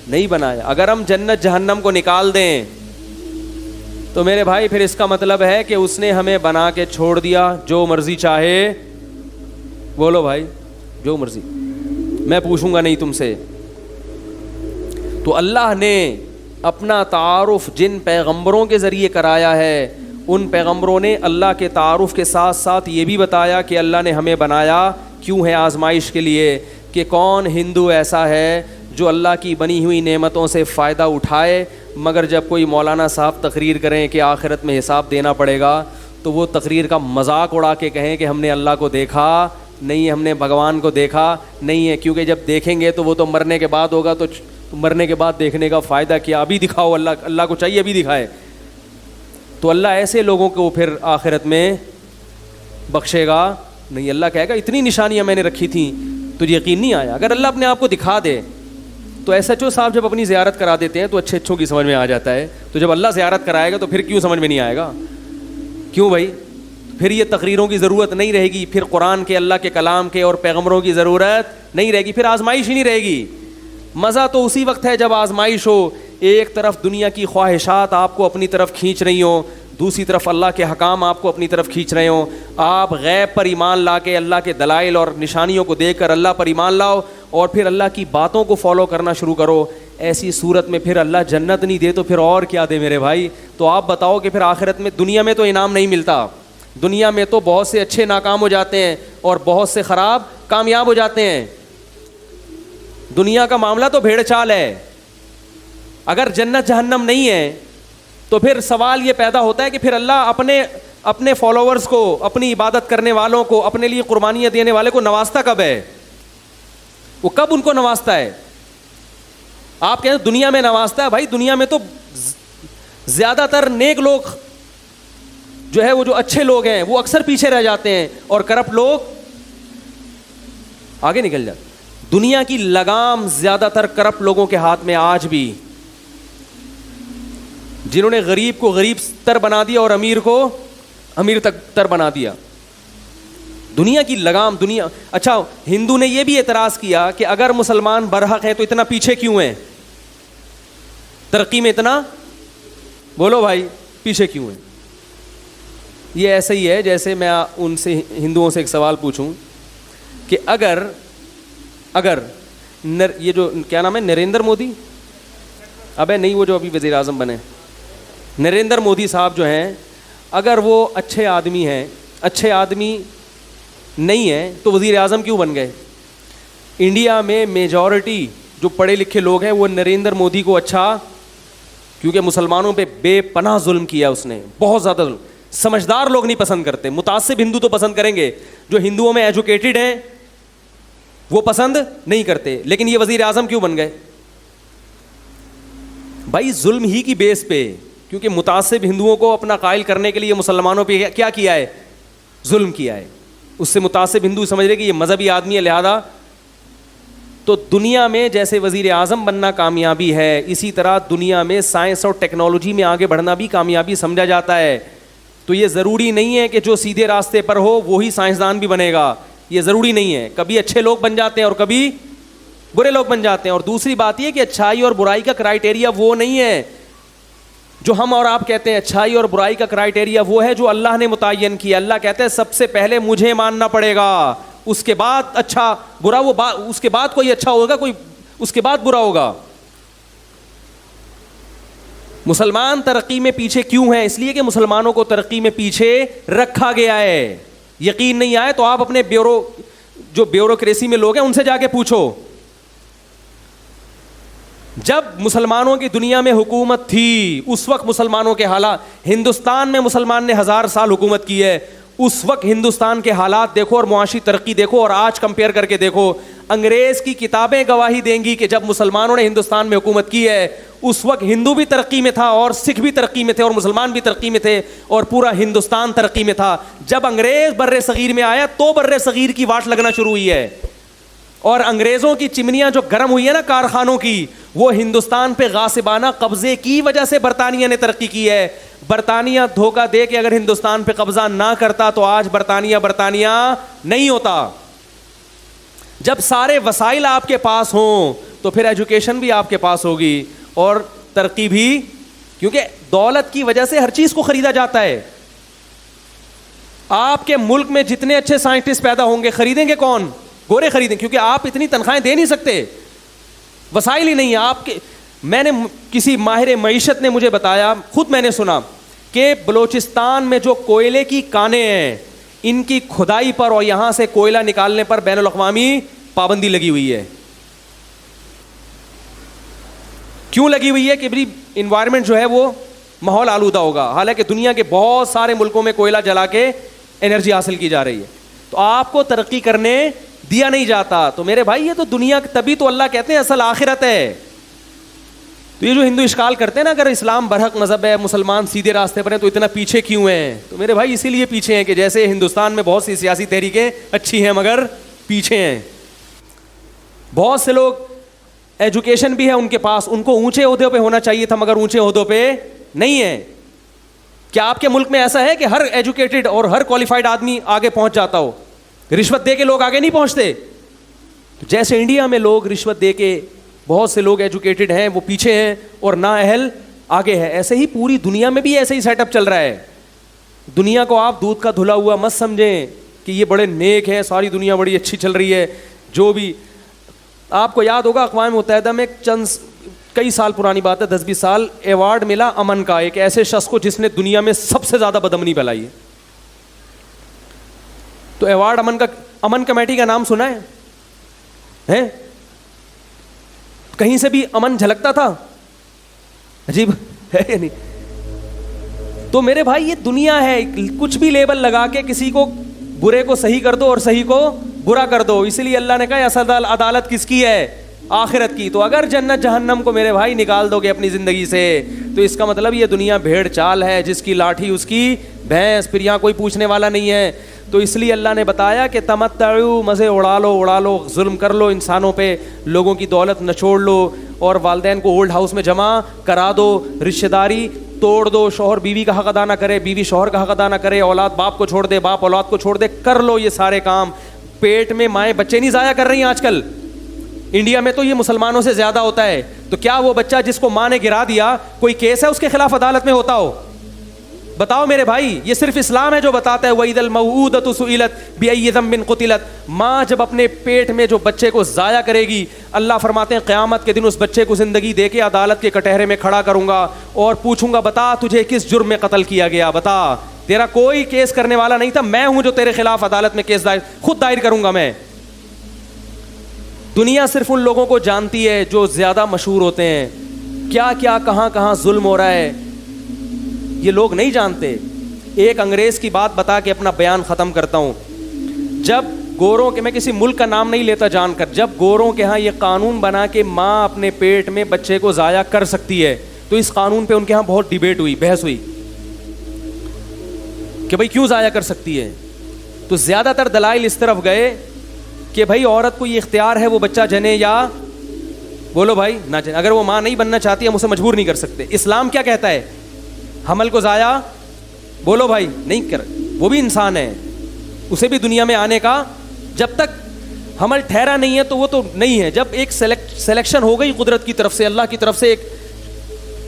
نہیں بنایا. اگر ہم جنت جہنم کو نکال دیں تو میرے بھائی پھر اس کا مطلب ہے کہ اس نے ہمیں بنا کے چھوڑ دیا, جو مرضی چاہے بولو بھائی, جو مرضی, میں پوچھوں گا نہیں تم سے. تو اللہ نے اپنا تعارف جن پیغمبروں کے ذریعے کرایا ہے, ان پیغمبروں نے اللہ کے تعارف کے ساتھ ساتھ یہ بھی بتایا کہ اللہ نے ہمیں بنایا کیوں ہے, آزمائش کے لیے, کہ کون ہندو ایسا ہے جو اللہ کی بنی ہوئی نعمتوں سے فائدہ اٹھائے, مگر جب کوئی مولانا صاحب تقریر کریں کہ آخرت میں حساب دینا پڑے گا تو وہ تقریر کا مذاق اڑا کے کہیں کہ ہم نے اللہ کو دیکھا نہیں, ہم نے بھگوان کو دیکھا نہیں ہے, کیونکہ جب دیکھیں گے تو وہ تو مرنے کے بعد ہوگا, تو مرنے کے بعد دیکھنے کا فائدہ کیا, ابھی دکھاؤ, اللہ کو چاہیے ابھی دکھائے. تو اللہ ایسے لوگوں کو پھر آخرت میں بخشے گا نہیں. اللہ کہے گا اتنی نشانیاں میں نے رکھی تھیں, تجھے یقین نہیں آیا. اگر اللہ اپنے آپ کو دکھا دے تو ایس ایچ او صاحب جب اپنی زیارت کرا دیتے ہیں تو اچھے اچھوں کی سمجھ میں آ جاتا ہے, تو جب اللہ زیارت کرائے گا تو پھر کیوں سمجھ میں نہیں آئے گا؟ کیوں بھائی؟ پھر یہ تقریروں کی ضرورت نہیں رہے گی, پھر قرآن کے, اللہ کے کلام کے اور پیغمبروں کی ضرورت نہیں رہے گی, پھر آزمائش ہی نہیں رہے گی. مزہ تو اسی وقت ہے جب آزمائش ہو, ایک طرف دنیا کی خواہشات آپ کو اپنی طرف کھینچ رہی ہوں, دوسری طرف اللہ کے حکام آپ کو اپنی طرف کھینچ رہے ہوں. آپ غیب پر ایمان لا کے, اللہ کے دلائل اور نشانیوں کو دیکھ کر اللہ پر ایمان لاؤ اور پھر اللہ کی باتوں کو فالو کرنا شروع کرو. ایسی صورت میں پھر اللہ جنت نہیں دے تو پھر اور کیا دے میرے بھائی؟ تو آپ بتاؤ کہ پھر آخرت میں, دنیا میں تو انعام نہیں ملتا, دنیا میں تو بہت سے اچھے ناکام ہو جاتے ہیں اور بہت سے خراب کامیاب ہو جاتے ہیں. دنیا کا معاملہ تو بھیڑ چال ہے. اگر جنت جہنم نہیں ہے تو پھر سوال یہ پیدا ہوتا ہے کہ پھر اللہ اپنے فالوورز کو, اپنی عبادت کرنے والوں کو, اپنے لیے قربانیاں دینے والے کو نوازتا کب ہے؟ وہ کب ان کو نوازتا ہے؟ آپ کہتے ہیں دنیا میں نوازتا ہے. بھائی دنیا میں تو زیادہ تر نیک لوگ جو ہے, وہ جو اچھے لوگ ہیں وہ اکثر پیچھے رہ جاتے ہیں اور کرپٹ لوگ آگے نکل جاتے. دنیا کی لگام زیادہ تر کرپٹ لوگوں کے ہاتھ میں آج بھی, جنہوں نے غریب کو غریب تر بنا دیا اور امیر کو امیر تر بنا دیا. دنیا کی لگام, دنیا. اچھا, ہندو نے یہ بھی اعتراض کیا کہ اگر مسلمان برحق ہیں تو اتنا پیچھے کیوں ہیں, ترقی میں اتنا, بولو بھائی پیچھے کیوں ہیں؟ یہ ایسا ہی ہے جیسے میں ان سے, ہندوؤں سے ایک سوال پوچھوں کہ اگر یہ جو کیا نام ہے, نریندر مودی, ابے نہیں, وہ جو ابھی وزیر اعظم بنے, نریندر مودی صاحب جو ہیں, اگر وہ اچھے آدمی ہیں, اچھے آدمی نہیں ہیں تو وزیر اعظم کیوں بن گئے؟ انڈیا میں میجورٹی جو پڑھے لکھے لوگ ہیں وہ نریندر مودی کو اچھا, کیونکہ مسلمانوں پہ بے پناہ ظلم کیا اس نے, بہت زیادہ ظلم. سمجھدار لوگ نہیں پسند کرتے, متعصب ہندو تو پسند کریں گے, جو ہندوؤں میں ایجوکیٹڈ ہیں وہ پسند نہیں کرتے. لیکن یہ وزیر اعظم کیوں بن گئے؟ بھائی ظلم ہی کی بیس پہ, کیونکہ متعصب ہندوؤں کو اپنا قائل کرنے کے لیے مسلمانوں پہ کیا کیا ہے, ظلم کیا ہے. اس سے متعصب ہندو سمجھ رہے کہ یہ مذہبی آدمی ہے, لہذا. تو دنیا میں جیسے وزیر اعظم بننا کامیابی ہے, اسی طرح دنیا میں سائنس اور ٹیکنالوجی میں آگے بڑھنا بھی کامیابی سمجھا جاتا ہے. تو یہ ضروری نہیں ہے کہ جو سیدھے راستے پر ہو وہی سائنسدان بھی بنے گا, یہ ضروری نہیں ہے. کبھی اچھے لوگ بن جاتے ہیں اور کبھی برے لوگ بن جاتے ہیں. اور دوسری بات یہ کہ اچھائی اور برائی کا کرائٹیریا وہ نہیں ہے جو ہم اور آپ کہتے ہیں. اچھائی اور برائی کا کرائٹیریا وہ ہے جو اللہ نے متعین کیا. اللہ کہتے ہیں سب سے پہلے مجھے ماننا پڑے گا, اس کے بعد اچھا برا, وہ اس کے بعد کوئی اچھا ہوگا, کوئی اس کے بعد برا ہوگا. مسلمان ترقی میں پیچھے کیوں ہیں؟ اس لیے کہ مسلمانوں کو ترقی میں پیچھے رکھا گیا ہے. یقین نہیں آئے تو آپ اپنے بیوروکریسی میں لوگ ہیں ان سے جا کے پوچھو. جب مسلمانوں کی دنیا میں حکومت تھی اس وقت مسلمانوں کے حالات, ہندوستان میں مسلمان نے 1000 سال حکومت کی ہے, اس وقت ہندوستان کے حالات دیکھو اور معاشی ترقی دیکھو اور آج کمپیئر کر کے دیکھو. انگریز کی کتابیں گواہی دیں گی کہ جب مسلمانوں نے ہندوستان میں حکومت کی ہے اس وقت ہندو بھی ترقی میں تھا اور سکھ بھی ترقی میں تھے اور مسلمان بھی ترقی میں تھے اور پورا ہندوستان ترقی میں تھا. جب انگریز بر صغیر میں آیا تو بر صغیر کی واٹ لگنا شروع ہوئی ہے, اور انگریزوں کی چمنیاں جو گرم ہوئی ہے نا کارخانوں کی, وہ ہندوستان پہ غاصبانہ قبضے کی وجہ سے برطانیہ نے ترقی کی ہے. برطانیہ دھوکہ دے کے اگر ہندوستان پہ قبضہ نہ کرتا تو آج برطانیہ نہیں ہوتا. جب سارے وسائل آپ کے پاس ہوں تو پھر ایجوکیشن بھی آپ کے پاس ہوگی اور ترقی بھی, کیونکہ دولت کی وجہ سے ہر چیز کو خریدا جاتا ہے. آپ کے ملک میں جتنے اچھے سائنٹسٹ پیدا ہوں گے خریدیں گے کون؟ گورے خریدیں, کیونکہ آپ اتنی تنخواہیں دے نہیں سکتے, وسائل ہی نہیں ہیں آپ کے. میں نے کسی ماہر معیشت نے مجھے بتایا, خود میں نے سنا کہ بلوچستان میں جو کوئلے کی کانیں ہیں ان کی کھدائی پر اور یہاں سے کوئلہ نکالنے پر بین الاقوامی پابندی لگی ہوئی ہے. کیوں لگی ہوئی ہے؟ کہ بھئی انوائرمنٹ جو ہے وہ ماحول آلودہ ہوگا, حالانکہ دنیا کے بہت سارے ملکوں میں کوئلہ جلا کے انرجی حاصل کی جا رہی ہے. تو آپ کو ترقی کرنے دیا نہیں جاتا. تو میرے بھائی یہ تو دنیا, تبھی تو اللہ کہتے ہیں اصل آخرت ہے. تو یہ جو ہندو اشکال کرتے ہیں نا اگر اسلام برحق مذہب ہے, مسلمان سیدھے راستے پر ہیں, تو اتنا پیچھے کیوں ہیں؟ تو میرے بھائی اسی لیے پیچھے ہیں کہ جیسے ہندوستان میں بہت سی سیاسی تحریکیں اچھی ہیں مگر پیچھے ہیں. بہت سے لوگ ایجوکیشن بھی ہے ان کے پاس, ان کو اونچے عہدوں پہ ہونا چاہیے تھا مگر اونچے عہدوں پہ نہیں ہے. کیا آپ کے ملک میں ایسا ہے کہ ہر ایجوکیٹڈ اور ہر کوالیفائڈ آدمی آگے پہنچ جاتا ہو؟ رشوت دے کے لوگ آگے نہیں پہنچتے. جیسے انڈیا میں لوگ رشوت دے کے بہت سے لوگ ایجوکیٹڈ ہیں وہ پیچھے ہیں اور نااہل آگے ہے, ایسے ہی پوری دنیا میں بھی ایسے ہی سیٹ اپ چل رہا ہے. دنیا کو آپ دودھ کا دھلا ہوا مت سمجھیں کہ یہ بڑے نیک ہیں, ساری دنیا بڑی اچھی چل رہی ہے. جو بھی آپ کو یاد ہوگا اقوام متحدہ میں کئی سال پرانی بات ہے, 10-20 سال, ایوارڈ ملا امن کا ایک ایسے شخص کو جس نے دنیا میں سب سے زیادہ بدامنی پھیلائی ہے. تو ایوارڈ امن کمیٹی کا نام سنا ہے؟ کہیں سے بھی امن جھلکتا تھا؟ عجیب ہے یا نہیں؟ تو میرے بھائی یہ دنیا ہے, کچھ بھی لیبل لگا کے کسی کو برے کو صحیح کر دو اور صحیح کو برا کر دو. اسی لیے اللہ نے کہا اصل عدالت کس کی ہے؟ آخرت کی. تو اگر جنت جہنم کو میرے بھائی نکال دو گے اپنی زندگی سے تو اس کا مطلب یہ دنیا بھیڑ چال ہے, جس کی لاٹھی اس کی بھینس, پھر یہاں کوئی پوچھنے والا نہیں ہے. تو اس لیے اللہ نے بتایا کہ تمتعو, مزے اڑا لو, ظلم کر لو انسانوں پہ, لوگوں کی دولت نچوڑ لو اور والدین کو اولڈ ہاؤس میں جمع کرا دو, رشتہ داری توڑ دو, شوہر بیوی کا حق ادا نہ کرے, بیوی شوہر کا حق ادا نہ کرے, اولاد باپ کو چھوڑ دے, باپ اولاد کو چھوڑ دے, کر لو یہ سارے کام. پیٹ میں مائیں بچے نہیں ضائع کر رہی ہیں آج کل. انڈیا میں تو یہ مسلمانوں سے زیادہ ہوتا ہے. تو کیا وہ بچہ جس کو ماں نے گرا دیا کوئی کیس ہے اس کے خلاف عدالت میں ہوتا ہو؟ بتاؤ میرے بھائی. یہ صرف اسلام ہے جو بتاتا ہے وَإِذَا الْمَوْءُودَةُ سُئِلَتْ بِأَيِّ ذَنبٍ قُتِلَتْ. ماں جب اپنے پیٹ میں جو بچے کو ضائع کرے گی, اللہ فرماتے ہیں قیامت کے دن اس بچے کو زندگی دے کے عدالت کے کٹہرے میں کھڑا کروں گا اور پوچھوں گا بتا تجھے کس جرم میں قتل کیا گیا, بتا. تیرا کوئی کیس کرنے والا نہیں تھا, میں ہوں جو تیرے خلاف عدالت میں کیس خود دائر کروں گا میں. دنیا صرف ان لوگوں کو جانتی ہے جو زیادہ مشہور ہوتے ہیں. کیا کیا کہاں کہاں ظلم ہو رہا ہے یہ لوگ نہیں جانتے. ایک انگریز کی بات بتا کے اپنا بیان ختم کرتا ہوں. جب گوروں کے, میں کسی ملک کا نام نہیں لیتا جان کر, جب گوروں کے ہاں یہ قانون بنا کہ ماں اپنے پیٹ میں بچے کو ضائع کر سکتی ہے تو اس قانون پہ ان کے ہاں بہت ڈیبیٹ ہوئی, بحث ہوئی کہ بھائی کیوں ضائع کر سکتی ہے. تو زیادہ تر دلائل اس طرف گئے کہ بھائی عورت کو یہ اختیار ہے وہ بچہ جنے یا بولو بھائی نہ جنے, اگر وہ ماں نہیں بننا چاہتی ہم اسے مجبور نہیں کر سکتے. اسلام کیا کہتا ہے؟ حمل کو ضائع بولو بھائی نہیں کر, وہ بھی انسان ہے, اسے بھی دنیا میں آنے کا, جب تک حمل ٹھہرا نہیں ہے تو وہ تو نہیں ہے. جب ایک سلیکشن ہو گئی قدرت کی طرف سے, اللہ کی طرف سے ایک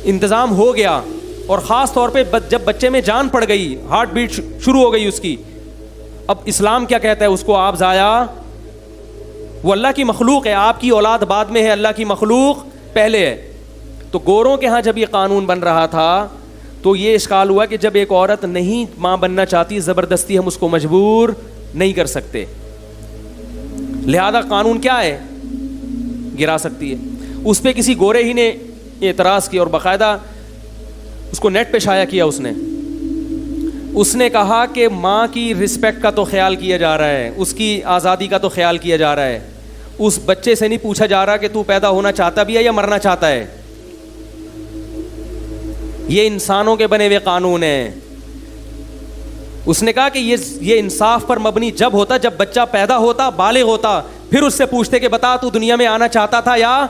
انتظام ہو گیا, اور خاص طور پہ جب بچے میں جان پڑ گئی, ہارٹ بیٹ شروع ہو گئی اس کی, اب اسلام کیا کہتا ہے اس کو آپ ضائع, وہ اللہ کی مخلوق ہے, آپ کی اولاد بعد میں ہے, اللہ کی مخلوق پہلے ہے. تو گوروں کے ہاں جب یہ قانون بن رہا تھا تو یہ اشکال ہوا کہ جب ایک عورت نہیں ماں بننا چاہتی, زبردستی ہم اس کو مجبور نہیں کر سکتے, لہذا قانون کیا ہے, گرا سکتی ہے. اس پہ کسی گورے ہی نے اعتراض کیا اور باقاعدہ اس کو نیٹ پہ شائع کیا. اس نے کہا کہ ماں کی رسپیکٹ کا تو خیال کیا جا رہا ہے, اس کی آزادی کا تو خیال کیا جا رہا ہے, اس بچے سے نہیں پوچھا جا رہا کہ تو پیدا ہونا چاہتا بھی ہے یا مرنا چاہتا ہے. یہ انسانوں کے بنے ہوئے قانون ہیں. اس نے کہا کہ یہ انصاف پر مبنی جب ہوتا جب بچہ پیدا ہوتا, بالغ ہوتا, پھر اس سے پوچھتے کہ بتا تو دنیا میں آنا چاہتا تھا یا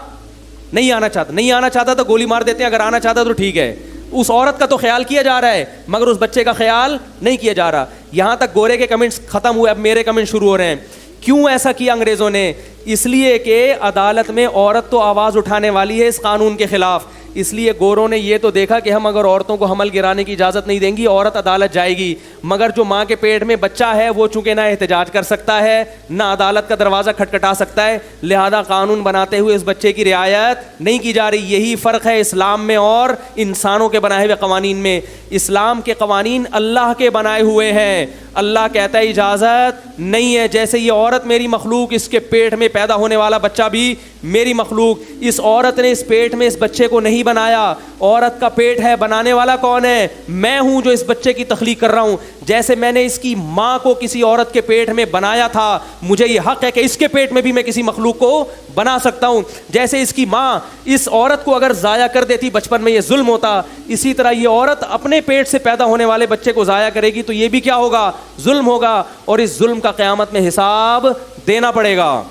نہیں آنا چاہتا. نہیں آنا چاہتا تو گولی مار دیتے ہیں, اگر آنا چاہتا تو ٹھیک ہے. اس عورت کا تو خیال کیا جا رہا ہے مگر اس بچے کا خیال نہیں کیا جا رہا. یہاں تک گورے کے کمنٹس ختم ہوئے, اب میرے کمنٹ شروع ہو رہے ہیں. کیوں ایسا کیا انگریزوں نے؟ اس لیے کہ عدالت میں عورت تو آواز اٹھانے والی ہے اس قانون کے خلاف. اس لیے گوروں نے یہ تو دیکھا کہ ہم اگر عورتوں کو حمل گرانے کی اجازت نہیں دیں گی عورت عدالت جائے گی, مگر جو ماں کے پیٹ میں بچہ ہے وہ چونکہ نہ احتجاج کر سکتا ہے نہ عدالت کا دروازہ کھٹکھٹا سکتا ہے, لہذا قانون بناتے ہوئے اس بچے کی رعایت نہیں کی جا رہی. یہی فرق ہے اسلام میں اور انسانوں کے بنائے ہوئے قوانین میں. اسلام کے قوانین اللہ کے بنائے ہوئے ہیں. اللہ کہتا ہے اجازت نہیں ہے. جیسے یہ عورت میری مخلوق, اس کے پیٹ میں پیدا ہونے والا بچہ بھی میری مخلوق. اس عورت نے اس پیٹ میں اس بچے کو نہیں بنایا, عورت کا پیٹ ہے, بنانے والا کون ہے؟ میں ہوں جو اس بچے کی تخلیق کر رہا ہوں. جیسے میں نے اس کی ماں کو کسی عورت کے پیٹ میں بنایا تھا, مجھے یہ حق ہے کہ اس کے پیٹ میں بھی میں کسی مخلوق کو بنا سکتا ہوں. جیسے اس کی ماں اس عورت کو اگر ضائع کر دیتی بچپن میں یہ ظلم ہوتا, اسی طرح یہ عورت اپنے پیٹ سے پیدا ہونے والے بچے کو ضائع کرے گی تو یہ بھی کیا ہوگا؟ ظلم ہوگا, اور اس ظلم کا قیامت میں حساب دینا پڑے گا.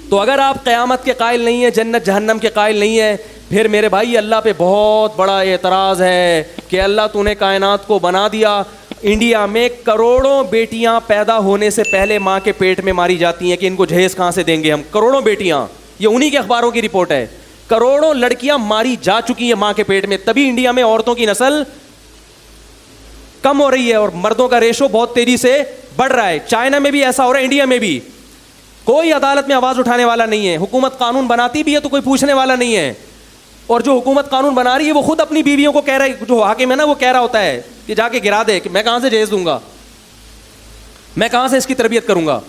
تو اگر آپ قیامت کے قائل نہیں ہیں, جنت جہنم کے قائل نہیں ہیں, پھر میرے بھائی اللہ پہ بہت بڑا اعتراض ہے کہ اللہ تو نے کائنات کو بنا دیا. انڈیا میں کروڑوں بیٹیاں پیدا ہونے سے پہلے ماں کے پیٹ میں ماری جاتی ہیں کہ ان کو جہیز کہاں سے دیں گے ہم. کروڑوں بیٹیاں, یہ انہی کے اخباروں کی رپورٹ ہے. کروڑوں لڑکیاں ماری جا چکی ہیں ماں کے پیٹ میں, تبھی انڈیا میں عورتوں کی نسل کم ہو رہی ہے اور مردوں کا ریشو بہت تیزی سے بڑھ رہا ہے. چائنا میں بھی ایسا ہو رہا ہے, انڈیا میں بھی. کوئی عدالت میں آواز اٹھانے والا نہیں ہے. حکومت قانون بناتی بھی ہے تو کوئی پوچھنے والا نہیں ہے, اور جو حکومت قانون بنا رہی ہے وہ خود اپنی بیویوں کو کہہ رہا ہے, جو حاکم ہے نا وہ کہہ رہا ہوتا ہے کہ جا کے گرا دے, کہ میں کہاں سے جہیز دوں گا, میں کہاں سے اس کی تربیت کروں گا.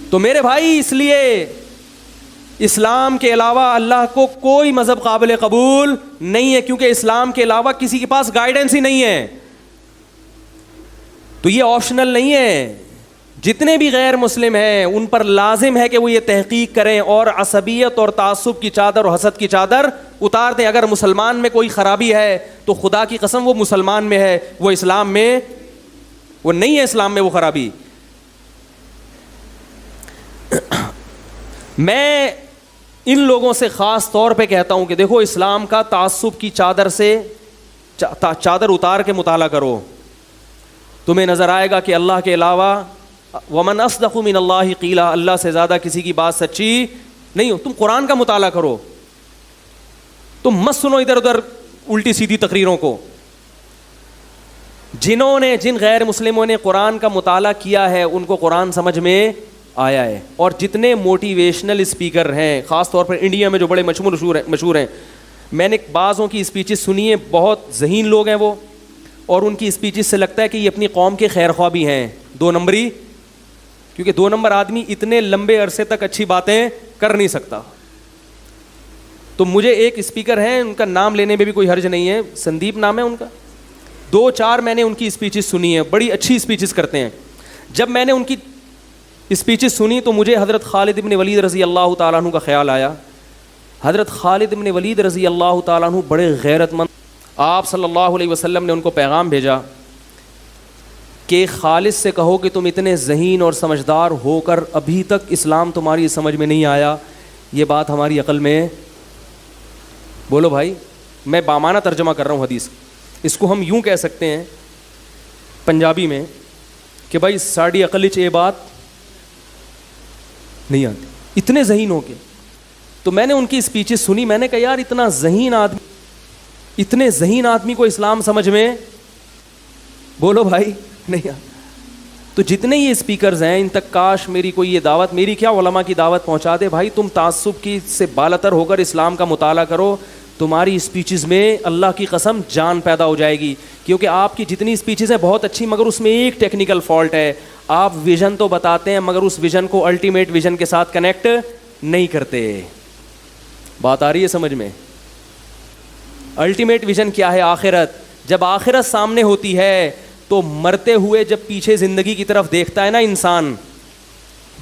تو میرے بھائی اس لیے اسلام کے علاوہ اللہ کو کوئی مذہب قابل قبول نہیں ہے, کیونکہ اسلام کے علاوہ کسی کے پاس گائیڈنس ہی نہیں ہے. تو یہ آپشنل نہیں ہے. جتنے بھی غیر مسلم ہیں ان پر لازم ہے کہ وہ یہ تحقیق کریں اور عصبیت اور تعصب کی چادر اور حسد کی چادر اتار دیں. اگر مسلمان میں کوئی خرابی ہے تو خدا کی قسم وہ مسلمان میں ہے, وہ اسلام میں وہ نہیں ہے. اسلام میں وہ خرابی. میں ان لوگوں سے خاص طور پہ کہتا ہوں کہ دیکھو اسلام کا تعصب کی چادر سے چادر اتار کے مطالعہ کرو, تمہیں نظر آئے گا کہ اللہ کے علاوہ ومن اصدق من اللہ قیلا, اللہ سے زیادہ کسی کی بات سچی نہیں ہو. تم قرآن کا مطالعہ کرو, تم مت سنو ادھر ادھر الٹی سیدھی تقریروں کو. جن غیر مسلموں نے قرآن کا مطالعہ کیا ہے ان کو قرآن سمجھ میں آیا ہے. اور جتنے موٹیویشنل اسپیکر ہیں خاص طور پر انڈیا میں جو بڑے مشہور ہیں, میں نے بعضوں کی اسپیچز سنی ہیں, بہت ذہین لوگ ہیں وہ, اور ان کی اسپیچز سے لگتا ہے کہ یہ اپنی قوم کے خیر خواہ بھی ہیں. 2 نمبری, کیونکہ 2 نمبر آدمی اتنے لمبے عرصے تک اچھی باتیں کر نہیں سکتا. تو مجھے ایک اسپیکر ہیں, ان کا نام لینے میں بھی کوئی حرج نہیں ہے, سندیپ نام ہے ان کا. 2-4 میں نے ان کی اسپیچز سنی ہیں, بڑی اچھی اسپیچز کرتے ہیں. جب میں نے ان کی اسپیچز سنی تو مجھے حضرت خالد ابن ولید رضی اللہ تعالیٰ عنہ کا خیال آیا. حضرت خالد ابن ولید رضی اللہ تعالیٰ عنہ بڑے غیرت مند. آپ صلی اللہ علیہ وسلم نے ان کو پیغام بھیجا کہ خالد سے کہو کہ تم اتنے ذہین اور سمجھدار ہو کر ابھی تک اسلام تمہاری سمجھ میں نہیں آیا, یہ بات ہماری عقل میں. بولو بھائی, میں بامانہ ترجمہ کر رہا ہوں حدیث. اس کو ہم یوں کہہ سکتے ہیں پنجابی میں کہ بھائی ساڑی عقل چ یہ بات نہیں آتی, اتنے ذہین ہو کے. تو میں نے ان کی اسپیچز سنی, میں نے کہا یار اتنے ذہین آدمی کو اسلام سمجھ میں, بولو بھائی, نہیں آتا. تو جتنے یہ اسپیکرز ہیں ان تک کاش میری کوئی یہ دعوت, میری کیا علماء کی دعوت پہنچا دے. بھائی تم تعصب کی سے بالاتر ہو کر اسلام کا مطالعہ کرو, تمہاری اسپیچز میں اللہ کی قسم جان پیدا ہو جائے گی. کیونکہ آپ کی جتنی اسپیچز ہیں بہت اچھی, مگر اس میں ایک ٹیکنیکل فالٹ ہے. آپ ویژن تو بتاتے ہیں مگر اس ویژن کو الٹیمیٹ ویژن کے ساتھ کنیکٹ نہیں کرتے. بات آ رہی ہے سمجھ میں؟ الٹیمیٹ ویژن کیا ہے؟ آخرت. جب آخرت سامنے ہوتی ہے تو مرتے ہوئے جب پیچھے زندگی کی طرف دیکھتا ہے نا انسان,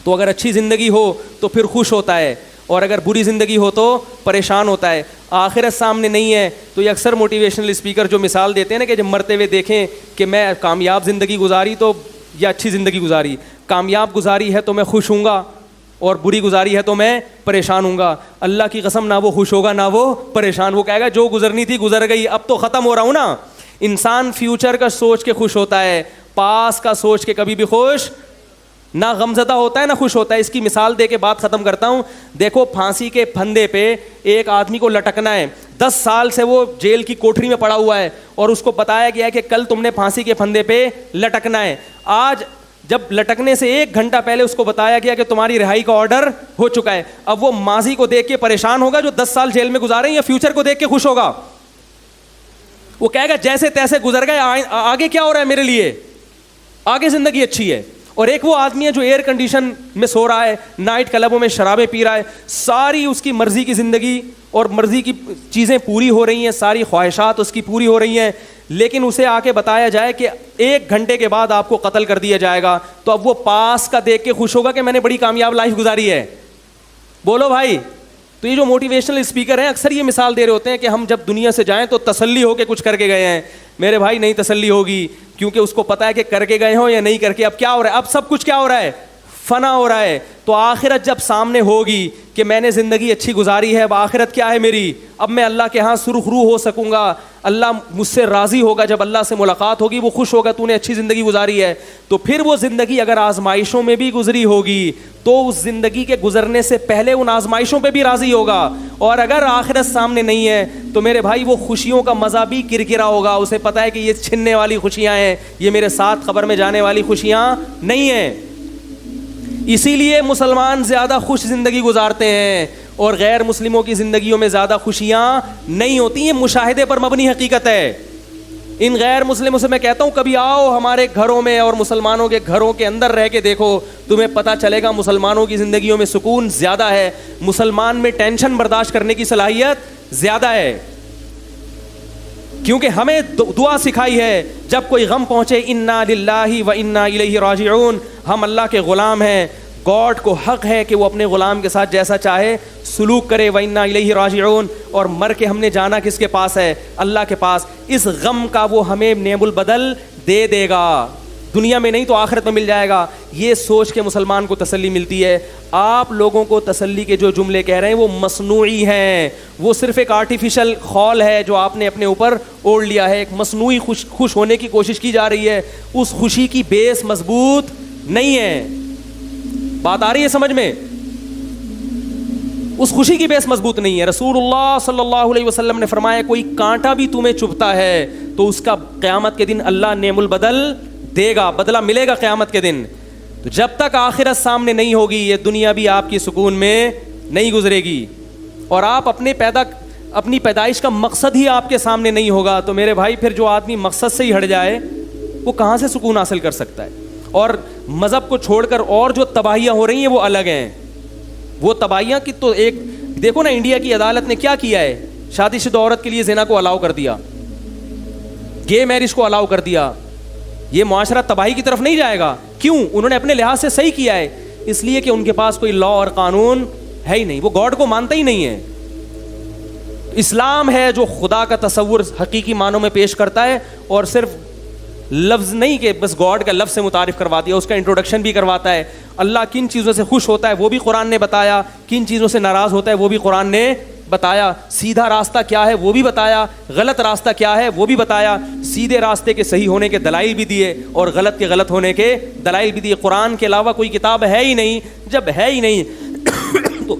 تو اگر اچھی زندگی ہو تو پھر خوش ہوتا ہے, اور اگر بری زندگی ہو تو پریشان ہوتا ہے. آخرت سامنے نہیں ہے تو یہ اکثر موٹیویشنل اسپیکر جو مثال دیتے ہیں نا کہ جب مرتے ہوئے دیکھیں کہ میں کامیاب زندگی گزاری تو یا اچھی زندگی گزاری, کامیاب گزاری ہے تو میں خوش ہوں گا اور بری گزاری ہے تو میں پریشان ہوں گا. اللہ کی قسم نہ وہ خوش ہوگا نہ وہ پریشان, وہ کہے گا جو گزرنی تھی گزر گئی, اب تو ختم ہو رہا ہوں نا. انسان فیوچر کا سوچ کے خوش ہوتا ہے, پاس کا سوچ کے کبھی بھی خوش نہ غمزدہ ہوتا ہے نہ خوش ہوتا ہے. اس کی مثال دے کے بات ختم کرتا ہوں. دیکھو پھانسی کے پھندے پہ ایک آدمی کو لٹکنا ہے, 10 سال سے وہ جیل کی کوٹری میں پڑا ہوا ہے اور اس کو بتایا گیا ہے کہ کل تم نے پھانسی کے پھندے پہ لٹکنا ہے. آج جب لٹکنے سے 1 گھنٹہ پہلے اس کو بتایا گیا کہ تمہاری رہائی کا آرڈر ہو چکا ہے, اب وہ ماضی کو دیکھ کے پریشان ہوگا جو 10 سال جیل میں گزارے ہیں, یا فیوچر کو دیکھ کے خوش ہوگا؟ وہ کہے گا جیسے تیسے گزر گئے, آگے کیا ہو رہا ہے میرے لیے, آگے زندگی اچھی ہے. اور ایک وہ آدمی ہے جو ایئر کنڈیشن میں سو رہا ہے, نائٹ کلبوں میں شرابیں پی رہا ہے, ساری اس کی مرضی کی زندگی اور مرضی کی چیزیں پوری ہو رہی ہیں, ساری خواہشات اس کی پوری ہو رہی ہیں, لیکن اسے آ کے بتایا جائے کہ 1 گھنٹے کے بعد آپ کو قتل کر دیا جائے گا, تو اب وہ پاس کا دیکھ کے خوش ہوگا کہ میں نے بڑی کامیاب لائف گزاری ہے؟ بولو بھائی. تو یہ جو موٹیویشنل اسپیکر ہیں اکثر یہ مثال دے رہے ہوتے ہیں کہ ہم جب دنیا سے جائیں تو تسلی ہو کے کچھ کر کے گئے ہیں. میرے بھائی نہیں تسلی ہوگی, کیونکہ اس کو پتا ہے کہ کر کے گئے ہوں یا نہیں کر کے, اب کیا ہو رہا ہے, اب سب کچھ کیا ہو رہا ہے, فنا ہو رہا ہے. تو آخرت جب سامنے ہوگی کہ میں نے زندگی اچھی گزاری ہے, اب آخرت کیا ہے میری, اب میں اللہ کے ہاں سرخ روح ہو سکوں گا, اللہ مجھ سے راضی ہوگا, جب اللہ سے ملاقات ہوگی وہ خوش ہوگا تو نے اچھی زندگی گزاری ہے. تو پھر وہ زندگی اگر آزمائشوں میں بھی گزری ہوگی تو اس زندگی کے گزرنے سے پہلے ان آزمائشوں پہ بھی راضی ہوگا. اور اگر آخرت سامنے نہیں ہے تو میرے بھائی وہ خوشیوں کا مزہ بھی کرکرا ہوگا, اسے پتہ ہے کہ یہ چھننے والی خوشیاں ہیں, یہ میرے ساتھ قبر میں جانے والی خوشیاں نہیں ہیں. اسی لیے مسلمان زیادہ خوش زندگی گزارتے ہیں اور غیر مسلموں کی زندگیوں میں زیادہ خوشیاں نہیں ہوتی. یہ مشاہدے پر مبنی حقیقت ہے. ان غیر مسلموں سے میں کہتا ہوں کبھی آؤ ہمارے گھروں میں اور مسلمانوں کے گھروں کے اندر رہ کے دیکھو, تمہیں پتہ چلے گا مسلمانوں کی زندگیوں میں سکون زیادہ ہے, مسلمان میں ٹینشن برداشت کرنے کی صلاحیت زیادہ ہے. کیونکہ ہمیں دعا سکھائی ہے جب کوئی غم پہنچے, انا للہ و انا الیہ راجعون, ہم اللہ کے غلام ہیں, گاڈ کو حق ہے کہ وہ اپنے غلام کے ساتھ جیسا چاہے سلوک کرے, و انا الیہ راجعون, اور مر کے ہم نے جانا کس کے پاس ہے, اللہ کے پاس. اس غم کا وہ ہمیں نعم البدل دے دے گا, دنیا میں نہیں تو آخرت میں مل جائے گا. یہ سوچ کے مسلمان کو تسلی ملتی ہے. آپ لوگوں کو تسلی کے جو جملے کہہ رہے ہیں وہ مصنوعی ہیں, وہ صرف ایک آرٹیفیشل خول ہے جو آپ نے اپنے اوپر اوڑھ لیا ہے. ایک مصنوعی خوش ہونے کی کوشش کی جا رہی ہے, اس خوشی کی بیس مضبوط نہیں ہے. بات آ رہی ہے سمجھ میں؟ اس خوشی کی بیس مضبوط نہیں ہے. رسول اللہ صلی اللہ علیہ وسلم نے فرمایا کوئی کانٹا بھی تمہیں چبھتا ہے تو اس کا قیامت کے دن اللہ نعم البدل دے گا, بدلہ ملے گا قیامت کے دن. تو جب تک آخرت سامنے نہیں ہوگی یہ دنیا بھی آپ کی سکون میں نہیں گزرے گی, اور آپ اپنی پیدائش کا مقصد ہی آپ کے سامنے نہیں ہوگا, تو میرے بھائی پھر جو آدمی مقصد سے ہی ہٹ جائے وہ کہاں سے سکون حاصل کر سکتا ہے. اور مذہب کو چھوڑ کر اور جو تباہیاں ہو رہی ہیں وہ الگ ہیں. وہ تباہیاں کی تو ایک دیکھو نا, انڈیا کی عدالت نے کیا کیا ہے, شادی شدہ عورت کے لیے زنا کو الاؤ کر دیا, گے میرج کو الاؤ کر دیا. یہ معاشرہ تباہی کی طرف نہیں جائے گا. کیوں؟ انہوں نے اپنے لحاظ سے صحیح کیا ہے, اس لیے کہ ان کے پاس کوئی لا اور قانون ہے ہی نہیں, وہ گاڈ کو مانتا ہی نہیں ہے. اسلام ہے جو خدا کا تصور حقیقی معنوں میں پیش کرتا ہے, اور صرف لفظ نہیں کہ بس گاڈ کا لفظ سے متعارف کروا دیا, اس کا انٹروڈکشن بھی کرواتا ہے. اللہ کن چیزوں سے خوش ہوتا ہے وہ بھی قرآن نے بتایا, کن چیزوں سے ناراض ہوتا ہے وہ بھی قرآن نے بتایا. سیدھا راستہ کیا ہے وہ بھی بتایا, غلط راستہ کیا ہے وہ بھی بتایا. سیدھے راستے کے صحیح ہونے کے دلائل بھی دیے اور غلط کے غلط ہونے کے دلائل بھی دیے. قرآن کے علاوہ کوئی کتاب ہے ہی نہیں. جب ہے ہی نہیں تو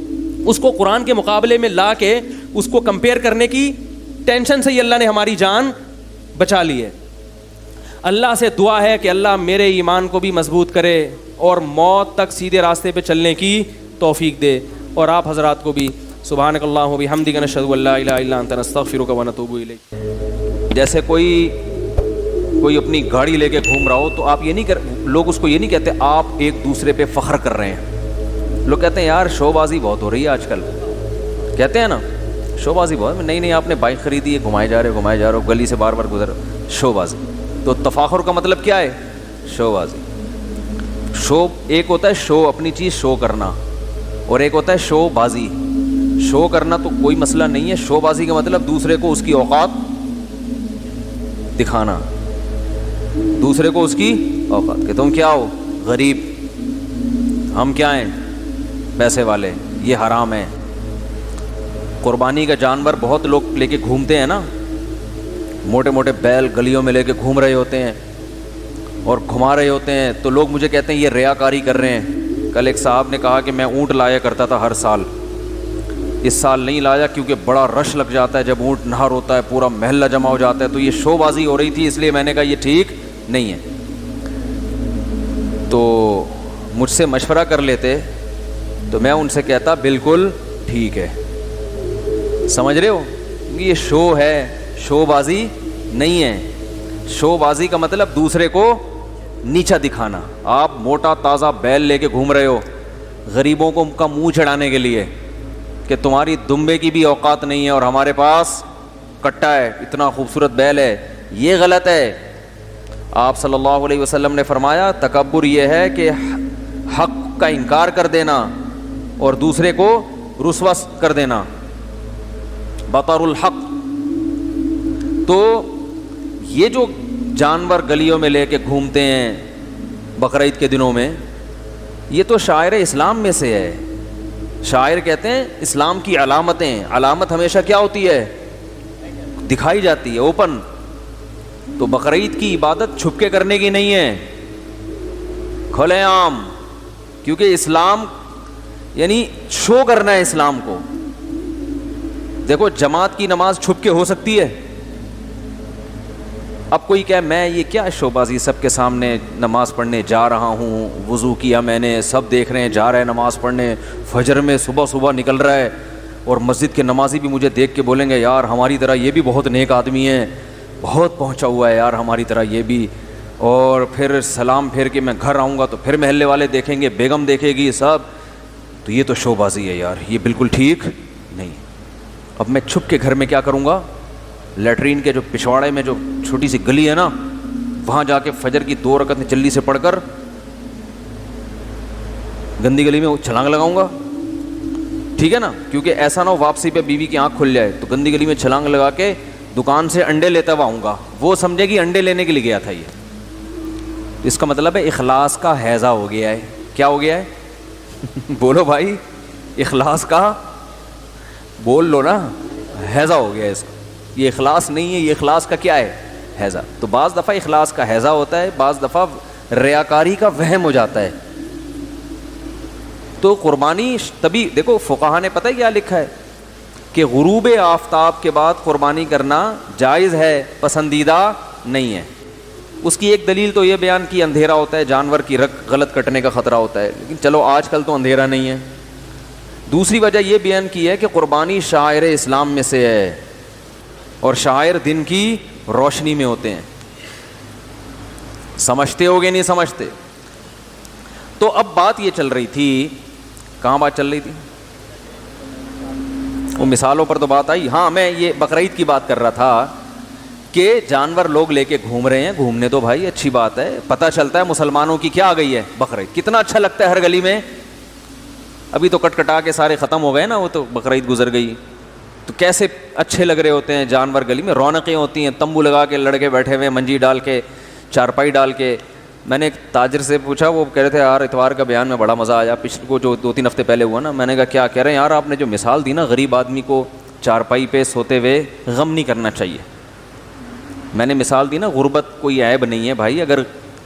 اس کو قرآن کے مقابلے میں لا کے اس کو کمپیئر کرنے کی ٹینشن سے ہی اللہ نے ہماری جان بچا لی ہے. اللہ سے دعا ہے کہ اللہ میرے ایمان کو بھی مضبوط کرے اور موت تک سیدھے راستے پہ چلنے کی توفیق دے, اور آپ حضرات کو بھی. سبحانک اللہم و بحمدک نشہد ان لا الہ الا انت نستغفرک و نتوب الیک. جیسے کوئی اپنی گاڑی لے کے گھوم رہا ہو تو آپ یہ نہیں لوگ اس کو یہ نہیں کہتے آپ ایک دوسرے پہ فخر کر رہے ہیں. لوگ کہتے ہیں یار شو بازی بہت ہو رہی ہے آج کل, کہتے ہیں نا شو بازی بہت, نہیں نہیں آپ نے بائک خریدی ہے, گھمائے جا رہے ہو گلی سے بار بار گزر, شو بازی. تو تفاخر کا مطلب کیا ہے؟ شو بازی. شو ایک ہوتا ہے شو, اپنی چیز شو کرنا, اور ایک ہوتا ہے شو بازی. شو کرنا تو کوئی مسئلہ نہیں ہے, شو بازی کا مطلب دوسرے کو اس کی اوقات دکھانا, دوسرے کو اس کی اوقات, کہ تم کیا ہو غریب, ہم کیا ہیں پیسے والے, یہ حرام ہے. قربانی کا جانور بہت لوگ لے کے گھومتے ہیں نا, موٹے موٹے بیل گلیوں میں لے کے گھوم رہے ہوتے ہیں اور گھما رہے ہوتے ہیں, تو لوگ مجھے کہتے ہیں یہ ریاکاری کر رہے ہیں. کل ایک صاحب نے کہا کہ میں اونٹ لایا کرتا تھا ہر سال, اس سال نہیں لایا کیونکہ بڑا رش لگ جاتا ہے, جب اونٹ نہر ہوتا ہے پورا محلہ جمع ہو جاتا ہے, تو یہ شو بازی ہو رہی تھی, اس لیے میں نے کہا یہ ٹھیک نہیں ہے. تو مجھ سے مشورہ کر لیتے تو میں ان سے کہتا بالکل ٹھیک ہے. سمجھ رہے ہو, کیونکہ یہ شو ہے, شو بازی نہیں ہے. شو بازی کا مطلب دوسرے کو نیچا دکھانا. آپ موٹا تازہ بیل لے کے گھوم رہے ہو غریبوں کو کا منہ چڑھانے کے لیے کہ تمہاری دمبے کی بھی اوقات نہیں ہے اور ہمارے پاس کٹا ہے, اتنا خوبصورت بیل ہے, یہ غلط ہے. آپ صلی اللہ علیہ وسلم نے فرمایا تکبر یہ ہے کہ حق کا انکار کر دینا اور دوسرے کو رسوا کر دینا, بطر الحق. تو یہ جو جانور گلیوں میں لے کے گھومتے ہیں بقرعید کے دنوں میں, یہ تو شاعر اسلام میں سے ہے. شاعر کہتے ہیں اسلام کی علامتیں, علامت ہمیشہ کیا ہوتی ہے؟ دکھائی جاتی ہے, اوپن. تو بقرعید کی عبادت چھپ کے کرنے کی نہیں ہے, کھلے عام, کیونکہ اسلام یعنی شو کرنا ہے اسلام کو. دیکھو جماعت کی نماز چھپ کے ہو سکتی ہے. اب کوئی کہے میں یہ کیا شو بازی, سب کے سامنے نماز پڑھنے جا رہا ہوں, وضو کیا میں نے, سب دیکھ رہے ہیں جا رہے ہیں نماز پڑھنے, فجر میں صبح صبح نکل رہا ہے, اور مسجد کے نمازی بھی مجھے دیکھ کے بولیں گے یار ہماری طرح یہ بھی بہت نیک آدمی ہے, بہت پہنچا ہوا ہے یار ہماری طرح یہ بھی, اور پھر سلام پھیر کے میں گھر آؤں گا تو پھر محلے والے دیکھیں گے, بیگم دیکھے گی سب, تو یہ تو شو بازی ہے یار, یہ بالکل ٹھیک نہیں. اب میں چھپ کے گھر میں کیا کروں گا, لیٹرین کے جو پچھواڑے میں جو چھوٹی سی گلی ہے نا, وہاں جا کے فجر کی 2 رکعتیں جلدی سے پڑھ کر گندی گلی میں چھلانگ لگاؤں گا, ٹھیک ہے نا, کیونکہ ایسا نہ ہو واپسی پہ بیوی کی آنکھ کھل جائے, تو گندی گلی میں چھلانگ لگا کے دکان سے انڈے لیتا ہوا آؤں گا, وہ سمجھے گی انڈے لینے کے لیے گیا تھا. یہ اس کا مطلب ہے اخلاص کا ہیضہ ہو گیا ہے. کیا ہو گیا ہے؟ بولو بھائی, اخلاص کا, بول لو نا, ہیضہ ہو گیا ہے اس کا. یہ اخلاص نہیں ہے, یہ اخلاص کا کیا ہے؟ ہیضہ. تو بعض دفعہ اخلاص کا ہیضہ ہوتا ہے, بعض دفعہ ریاکاری کا وہم ہو جاتا ہے. تو قربانی تبھی دیکھو فقہا نے پتہ ہے کیا لکھا ہے کہ غروب آفتاب کے بعد قربانی کرنا جائز ہے, پسندیدہ نہیں ہے. اس کی ایک دلیل تو یہ بیان کی اندھیرا ہوتا ہے, جانور کی رگ غلط کٹنے کا خطرہ ہوتا ہے, لیکن چلو آج کل تو اندھیرا نہیں ہے. دوسری وجہ یہ بیان کی ہے کہ قربانی شاعر اسلام میں سے ہے, اور شاعر دن کی روشنی میں ہوتے ہیں. سمجھتے ہو گے نہیں سمجھتے؟ تو اب بات یہ چل رہی تھی, کہاں بات چل رہی تھی؟ وہ مثالوں پر تو بات آئی. ہاں میں یہ بقرعید کی بات کر رہا تھا کہ جانور لوگ لے کے گھوم رہے ہیں, گھومنے تو بھائی اچھی بات ہے, پتہ چلتا ہے مسلمانوں کی کیا آ گئی ہے بقرعید, کتنا اچھا لگتا ہے ہر گلی میں. ابھی تو کٹ کٹا کے سارے ختم ہو گئے نا, وہ تو بقرعید گزر گئی, تو کیسے اچھے لگ رہے ہوتے ہیں جانور گلی میں, رونقیں ہوتی ہیں, تمبو لگا کے لڑکے بیٹھے ہوئے, منجی ڈال کے, چارپائی ڈال کے. میں نے ایک تاجر سے پوچھا, وہ کہہ رہے تھے یار اتوار کا بیان میں بڑا مزہ آیا, پچھلے کو جو 2-3 ہفتے پہلے ہوا نا. میں نے کہا کیا کہہ رہے ہیں یار, آپ نے جو مثال دی نا, غریب آدمی کو چارپائی پہ سوتے ہوئے غم نہیں کرنا چاہیے. میں نے مثال دی نا, غربت کوئی عیب نہیں ہے بھائی, اگر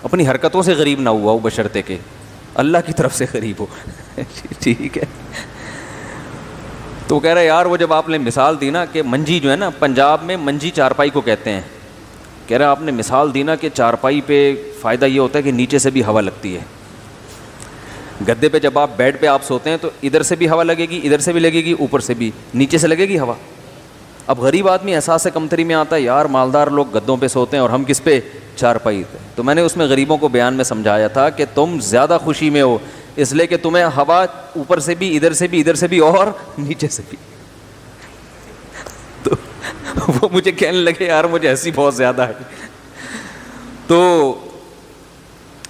اپنی حرکتوں سے غریب نہ ہوا ہو, بشرطے کہ اللہ کی طرف سے غریب ہو. ٹھیک ہے. تو کہہ رہے یار وہ جب آپ نے مثال دی نا کہ منجی جو ہے نا, پنجاب میں منجی چارپائی کو کہتے ہیں, کہہ رہے آپ نے مثال دی نا کہ چارپائی پہ فائدہ یہ ہوتا ہے کہ نیچے سے بھی ہوا لگتی ہے. گدے پہ جب آپ بیڈ پہ آپ سوتے ہیں تو ادھر سے بھی ہوا لگے گی, ادھر سے بھی لگے گی, اوپر سے بھی, نیچے سے لگے گی ہوا. اب غریب آدمی احساس کمتری میں آتا ہے, یار مالدار لوگ گدوں پہ سوتے ہیں اور ہم کس پہ, چارپائی پہ. تو میں نے اس میں غریبوں کو بیان میں سمجھایا تھا کہ تم زیادہ خوشی میں ہو اس لیے کہ تمہیں ہوا اوپر سے بھی, ادھر سے بھی, ادھر سے بھی اور نیچے سے بھی. وہ مجھے کہنے لگے یار مجھے ہنسی بہت زیادہ ہے. تو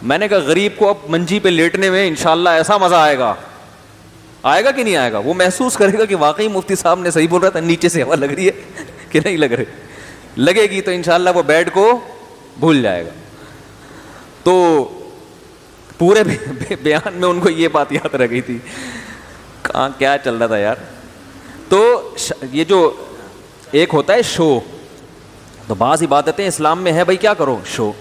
میں نے کہا غریب کو اب منجی پہ لیٹنے میں انشاءاللہ ایسا مزہ آئے گا کہ نہیں آئے گا. وہ محسوس کرے گا کہ واقعی مفتی صاحب نے صحیح بول رہا تھا, نیچے سے ہوا لگ رہی ہے کہ نہیں لگ رہی. لگے گی تو انشاءاللہ وہ بیڈ کو بھول جائے گا. تو پورے بیان میں ان کو یہ بات یاد رہ گئی تھی, کہاں کیا چل رہا تھا یار. تو یہ جو ایک ہوتا ہے شو, تو بعض عبادتیں اسلام میں ہے بھائی کیا کرو شو.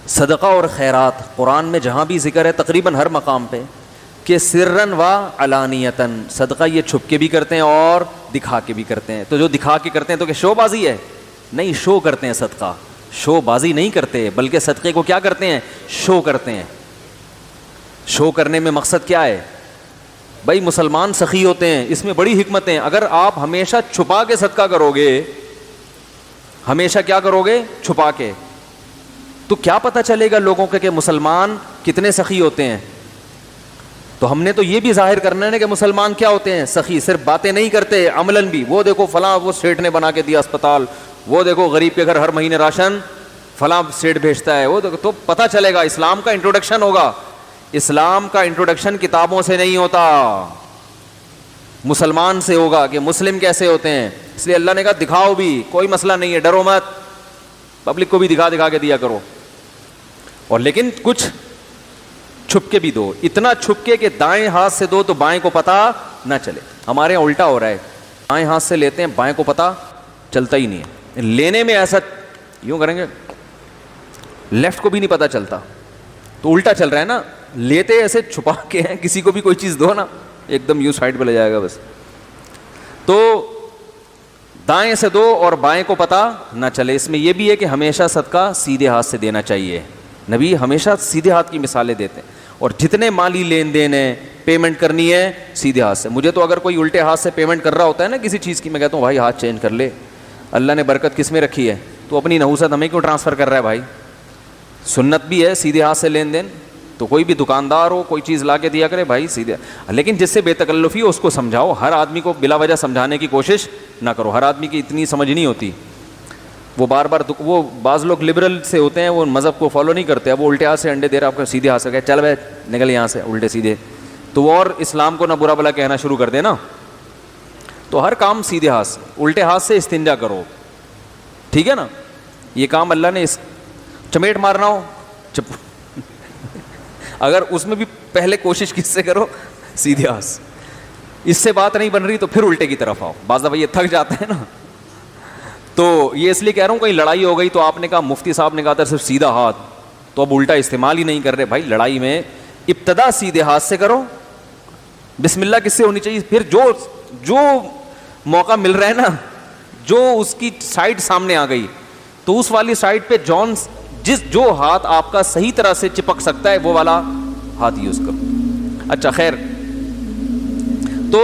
صدقہ اور خیرات قرآن میں جہاں بھی ذکر ہے تقریباً ہر مقام پہ کہ سرن و علانیتاً, صدقہ یہ چھپ کے بھی کرتے ہیں اور دکھا کے بھی کرتے ہیں. تو جو دکھا کے کرتے ہیں تو کہ شو بازی ہے, نہیں, شو کرتے ہیں صدقہ, شو بازی نہیں کرتے بلکہ صدقے کو کیا کرتے ہیں, شو کرتے ہیں. شو کرنے میں مقصد کیا ہے بھائی, مسلمان سخی ہوتے ہیں, اس میں بڑی حکمت ہیں. اگر آپ ہمیشہ چھپا کے صدقہ کرو گے, ہمیشہ کیا کرو گے, چھپا کے, تو کیا پتہ چلے گا لوگوں کے کہ مسلمان کتنے سخی ہوتے ہیں. تو ہم نے تو یہ بھی ظاہر کرنا ہے کہ مسلمان کیا ہوتے ہیں, سخی. صرف باتیں نہیں کرتے, عملاً بھی. وہ دیکھو فلاں وہ سیٹھ نے بنا کے دیا اسپتال, وہ دیکھو غریب کے گھر ہر مہینے راشن فلاں سیٹھ بھیجتا ہے, وہ دیکھو. تو پتہ چلے گا. اسلام کا انٹروڈکشن ہوگا. اسلام کا انٹروڈکشن کتابوں سے نہیں ہوتا, مسلمان سے ہوگا کہ مسلم کیسے ہوتے ہیں. اس لیے اللہ نے کہا دکھاؤ بھی, کوئی مسئلہ نہیں ہے, ڈرو مت, پبلک کو بھی دکھا کے دیا کرو. اور لیکن کچھ چھپ کے بھی دو, اتنا چھپ کے کہ دائیں ہاتھ سے دو تو بائیں کو پتہ نہ چلے. ہمارے یہاں الٹا ہو رہا ہے, دائیں ہاتھ سے لیتے ہیں, بائیں کو پتہ چلتا ہی نہیں ہے. لینے میں ایسا یوں کریں گے, لیفٹ کو بھی نہیں پتہ چلتا. تو الٹا چل رہا ہے نا, لیتے ایسے چھپا کے ہیں, کسی کو بھی کوئی چیز دو نا ایک دم یوں سائڈ پہ لے جائے گا بس. تو دائیں سے دو اور بائیں کو پتہ نہ چلے. اس میں یہ بھی ہے کہ ہمیشہ صدقہ سیدھے ہاتھ سے دینا چاہیے. نبی ہمیشہ سیدھے ہاتھ کی مثالیں دیتے ہیں. اور جتنے مالی لین دین ہے, پیمنٹ کرنی ہے سیدھے ہاتھ سے. مجھے تو اگر کوئی الٹے ہاتھ سے پیمنٹ کر رہا ہوتا ہے نا کسی چیز کی, میں کہتا ہوں بھائی ہاتھ چینج کر لے, اللہ نے برکت کس میں رکھی ہے, تو اپنی نحوست ہمیں کیوں ٹرانسفر کر رہا ہے بھائی. سنت بھی ہے سیدھے ہاتھ سے لین دین. تو کوئی بھی دکاندار ہو کوئی چیز لا کے دیا کرے بھائی سیدھے, لیکن جس سے بے تکلفی ہو اس کو سمجھاؤ. ہر آدمی کو بلا وجہ سمجھانے کی کوشش نہ کرو, ہر آدمی کی اتنی سمجھ نہیں ہوتی. وہ بار بار وہ بعض لوگ لبرل سے ہوتے ہیں, وہ مذہب کو فالو نہیں کرتے. اب وہ الٹے ہاتھ سے انڈے دے رہا, آپ کو سیدھے ہاتھ سے کہ چل بھائی نکل یہاں سے الٹے سیدھے, تو وہ اور اسلام کو نہ برا بلا کہنا شروع کر دے نا. تو ہر کام سیدھے ہاتھ سے, الٹے ہاتھ سے استنجا کرو, ٹھیک ہے نا. یہ کام اللہ نے چمیٹ مارنا ہو اگر اس میں بھی پہلے کوشش کس سے کرو, سیدھے ہاتھ سے. اس سے بات نہیں بن رہی تو پھر الٹے کی طرف آؤ. بعض دفعہ یہ تھک جاتے ہیں نا. تو یہ اس لیے کہہ رہا ہوں, کہیں لڑائی ہو گئی تو آپ نے کہا, مفتی صاحب نے کہا تھا صرف سیدھا ہاتھ, تو اب الٹا استعمال ہی نہیں کر رہے. بھائی لڑائی میں ابتدا سیدھے ہاتھ سے کرو, بسم اللہ کس سے ہونی چاہیے. پھر جو موقع مل رہا ہے نا, جو اس کی سائڈ سامنے آ گئی تو اس والی سائڈ پہ جو ہاتھ آپ کا صحیح طرح سے چپک سکتا ہے وہ والا ہاتھ یوز کرو. اچھا خیر, تو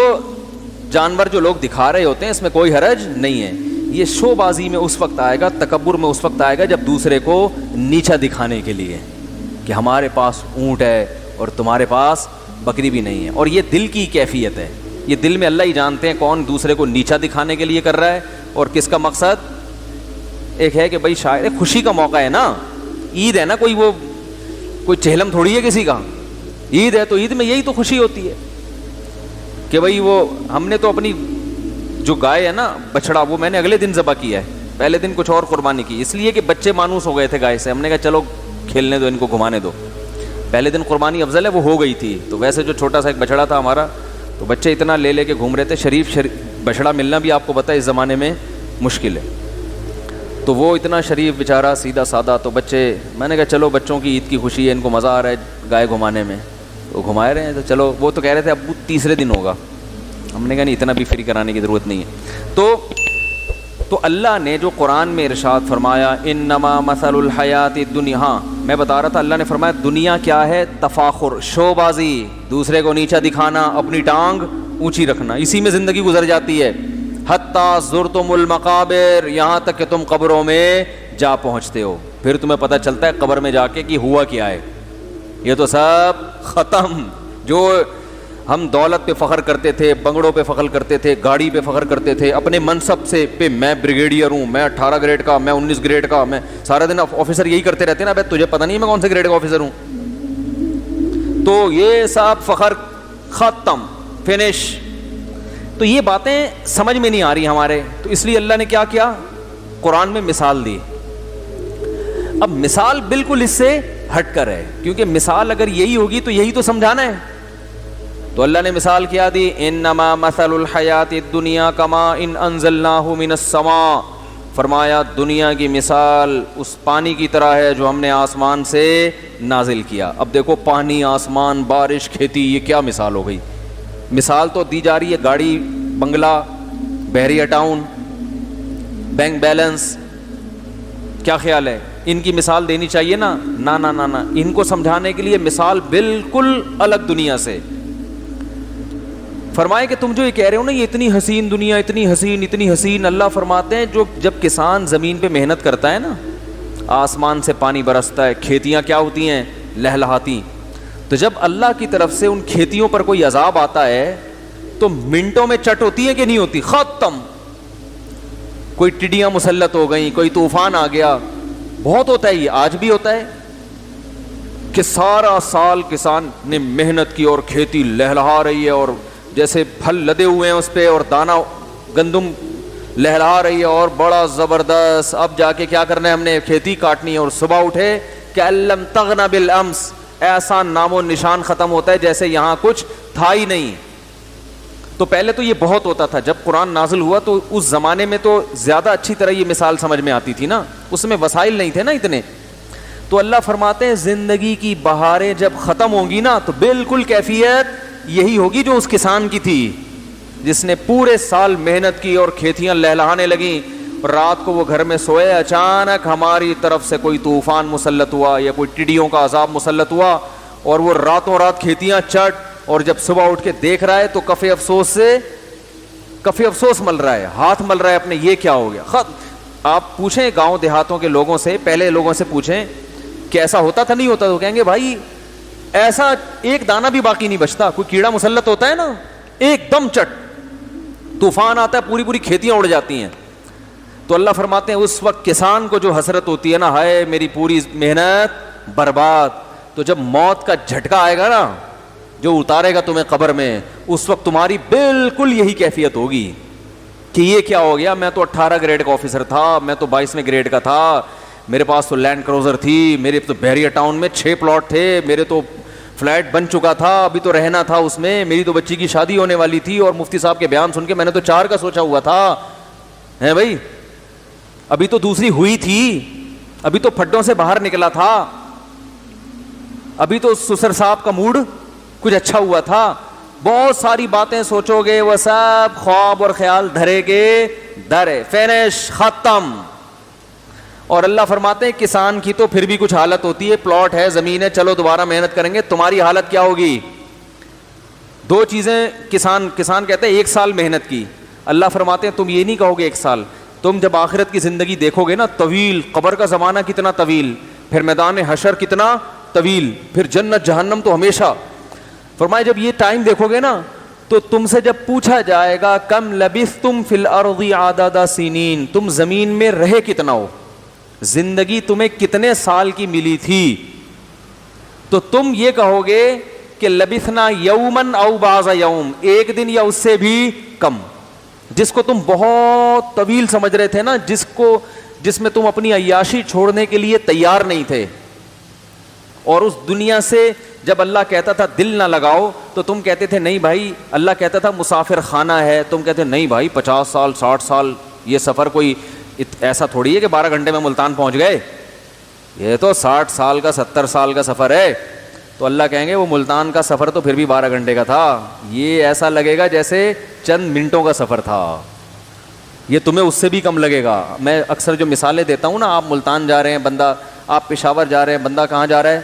جانور جو لوگ دکھا رہے ہوتے ہیں اس میں کوئی حرج نہیں ہے. یہ شو بازی میں اس وقت آئے گا, تکبر میں اس وقت آئے گا جب دوسرے کو نیچا دکھانے کے لیے کہ ہمارے پاس اونٹ ہے اور تمہارے پاس بکری بھی نہیں ہے. اور یہ دل کی کیفیت ہے, یہ دل میں اللہ ہی جانتے ہیں کون دوسرے کو نیچا دکھانے کے لیے کر رہا ہے اور کس کا مقصد. ایک ہے کہ بھائی شاید خوشی کا موقع ہے نا, عید ہے نا, کوئی چہلم تھوڑی ہے کسی کا. عید ہے تو عید میں یہی تو خوشی ہوتی ہے کہ بھائی وہ ہم نے تو اپنی جو گائے ہے نا بچڑا, وہ میں نے اگلے دن ذبح کیا ہے, پہلے دن کچھ اور قربانی کی, اس لیے کہ بچے مانوس ہو گئے تھے گائے سے. ہم نے کہا چلو کھیلنے دو, ان کو گھمانے دو. پہلے دن قربانی افضل ہے, وہ ہو گئی تھی. تو ویسے جو چھوٹا سا ایک بچڑا تھا ہمارا, تو بچے اتنا لے کے گھوم رہے تھے. شریف بچڑا ملنا بھی آپ کو پتہ ہے اس زمانے میں مشکل ہے. تو وہ اتنا شریف بیچارہ سیدھا سادہ. تو بچے, میں نے کہا چلو بچوں کی عید کی خوشی ہے, ان کو مزہ آ رہا ہے گائے گھمانے میں, وہ گھمائے رہے ہیں. تو چلو, وہ تو کہہ رہے تھے اب تیسرے دن ہوگا. ہم نے کہا نہیں, اتنا بھی فری کرانے کی ضرورت نہیں ہے. تو اللہ نے جو قرآن میں ارشاد فرمایا, انما مثل الحیات الدنیا, میں بتا رہا تھا اللہ نے فرمایا دنیا کیا ہے, تفاخر, شو بازی, دوسرے کو نیچا دکھانا, اپنی ٹانگ اونچی رکھنا, اسی میں زندگی گزر جاتی ہے. حتیٰ زرتم المقابر, یہاں تک کہ تم قبروں میں جا پہنچتے ہو, پھر تمہیں پتہ چلتا ہے قبر میں جا کے کہ ہوا کیا ہے. یہ تو سب ختم. جو ہم دولت پہ فخر کرتے تھے, بنگڑوں پہ فخر کرتے تھے, گاڑی پہ فخر کرتے تھے, اپنے منصب سے پہ میں بریگیڈیئر ہوں, میں 18 گریڈ کا, میں 19 گریڈ کا, میں سارا دن آفیسر یہی کرتے رہتے ہیں نا. تجھے پتہ نہیں میں کون سے گریڈ کا آفیسر ہوں. تو یہ سب فخر ختم, فنش. تو یہ باتیں سمجھ میں نہیں آ رہی ہمارے, تو اس لیے اللہ نے کیا کیا, قرآن میں مثال دی. اب مثال بالکل اس سے ہٹ کر ہے, کیونکہ مثال اگر یہی ہوگی تو یہی تو سمجھانا ہے. تو اللہ نے مثال کیا دی, انما مثل الحیات الدنیا کما ان انزلناہ من السماء, فرمایا دنیا کی مثال اس پانی کی طرح ہے جو ہم نے آسمان سے نازل کیا. اب دیکھو پانی, آسمان, بارش, کھیتی, یہ کیا مثال ہو گئی. مثال تو دی جا رہی ہے گاڑی, بنگلہ, بحریہ ٹاؤن, بینک بیلنس. کیا خیال ہے, ان کی مثال دینی چاہیے نا, نا نا نا نا, ان کو سمجھانے کے لیے مثال بالکل الگ دنیا سے. فرمائے کہ تم جو یہ کہہ رہے ہو نا, یہ اتنی حسین دنیا, اتنی حسین, اتنی حسین. اللہ فرماتے ہیں جو جب کسان زمین پہ محنت کرتا ہے نا, آسمان سے پانی برستا ہے, کھیتیاں کیا ہوتی ہیں, لہلہاتی. تو جب اللہ کی طرف سے ان کھیتیوں پر کوئی عذاب آتا ہے تو منٹوں میں چٹ ہوتی ہے کہ نہیں ہوتی, ختم. کوئی ٹڈیاں مسلط ہو گئیں, کوئی طوفان آ گیا, بہت ہوتا ہے. یہ آج بھی ہوتا ہے کہ سارا سال کسان نے محنت کی اور کھیتی لہلہا رہی ہے, اور جیسے پھل لدے ہوئے ہیں اس پہ, اور دانہ گندم لہلہا رہی ہے, اور بڑا زبردست. اب جا کے کیا کرنا ہے, ہم نے کھیتی کاٹنی ہے, اور صبح اٹھے کہ لم تغن بالامس, ایسا نام و نشان ختم ہوتا ہے جیسے یہاں کچھ تھا ہی نہیں. تو پہلے تو یہ بہت ہوتا تھا, جب قرآن نازل ہوا تو اس زمانے میں تو زیادہ اچھی طرح یہ مثال سمجھ میں آتی تھی نا, اس میں وسائل نہیں تھے نا اتنے. تو اللہ فرماتے ہیں زندگی کی بہاریں جب ختم ہوں گی نا تو بالکل کیفیت یہی ہوگی جو اس کسان کی تھی, جس نے پورے سال محنت کی اور کھیتیاں لہلہانے لگیں. رات کو وہ گھر میں سوئے, اچانک ہماری طرف سے کوئی طوفان مسلط ہوا یا کوئی ٹڈیوں کا عذاب مسلط ہوا, اور وہ راتوں رات کھیتیاں چٹ, اور جب صبح اٹھ کے دیکھ رہا ہے تو کفِ افسوس مل رہا ہے, ہاتھ مل رہا ہے اپنے, یہ کیا ہو گیا. آپ پوچھیں گاؤں دیہاتوں کے لوگوں سے, پہلے لوگوں سے پوچھیں کہ ایسا ہوتا تھا نہیں ہوتا, تو کہیں گے بھائی ایسا ایک دانہ بھی باقی نہیں بچتا. کوئی کیڑا مسلط ہوتا ہے نا, ایک دم چٹ طوفان آتا ہے, پوری پوری کھیتیاں اڑ جاتی ہیں. تو اللہ فرماتے ہیں اس وقت کسان کو جو حسرت ہوتی ہے نا, ہائے میری پوری محنت برباد. تو جب موت کا جھٹکا آئے گا نا, جو اتارے گا تمہیں قبر میں, اس وقت تمہاری بالکل یہی کیفیت ہوگی کہ یہ کیا ہو گیا, میں تو 18 گریڈ کا آفیسر تھا, میں تو 22ویں گریڈ کا تھا, میرے پاس تو لینڈ کروزر تھی, میرے تو بحریہ ٹاؤن میں 6 پلاٹ تھے, میرے تو فلیٹ بن چکا تھا, ابھی تو رہنا تھا اس میں, میری تو بچی کی شادی ہونے والی تھی, اور مفتی صاحب کے بیان سن کے میں نے تو 4 کا سوچا ہوا تھا. ہیں بھائی, ابھی تو دوسری ہوئی تھی, ابھی تو پھڈوں سے باہر نکلا تھا, ابھی تو سسر صاحب کا موڈ کچھ اچھا ہوا تھا. بہت ساری باتیں سوچو گے, وہ سب خواب اور خیال دھرے کے درے, فینش, ختم. اور اللہ فرماتے ہیں کسان کی تو پھر بھی کچھ حالت ہوتی ہے, پلاٹ ہے, زمین ہے, چلو دوبارہ محنت کریں گے. تمہاری حالت کیا ہوگی؟ 2 چیزیں. کسان کہتے ہیں 1 سال محنت کی, اللہ فرماتے ہیں تم یہ نہیں کہو گے 1 سال, تم جب آخرت کی زندگی دیکھو گے نا, طویل, قبر کا زمانہ کتنا طویل, پھر میدان حشر کتنا طویل, پھر جنت جہنم تو ہمیشہ. فرمائے جب یہ ٹائم دیکھو گے نا تو تم سے جب پوچھا جائے گا کم لبثتم فی الارض عدد سنین, تم زمین میں رہے کتنا ہو, زندگی تمہیں کتنے سال کی ملی تھی, تو تم یہ کہو گے کہ لبثنا یومن او بعض یوم, 1 دن یا اس سے بھی کم. جس کو تم بہت طویل سمجھ رہے تھے نا, جس میں تم اپنی عیاشی چھوڑنے کے لیے تیار نہیں تھے, اور اس دنیا سے جب اللہ کہتا تھا دل نہ لگاؤ تو تم کہتے تھے نہیں بھائی, اللہ کہتا تھا مسافر خانہ ہے, تم کہتے نہیں بھائی 50 سال 60 سال یہ سفر کوئی ایسا تھوڑی ہے کہ 12 گھنٹے میں ملتان پہنچ گئے, یہ تو 60 سال کا 70 سال کا سفر ہے. تو اللہ کہیں گے وہ ملتان کا سفر تو پھر بھی 12 گھنٹے کا تھا, یہ ایسا لگے گا جیسے چند منٹوں کا سفر تھا, یہ تمہیں اس سے بھی کم لگے گا. میں اکثر جو مثالیں دیتا ہوں نا, آپ ملتان جا رہے ہیں بندہ, آپ پشاور جا رہے ہیں بندہ, کہاں جا رہا ہے,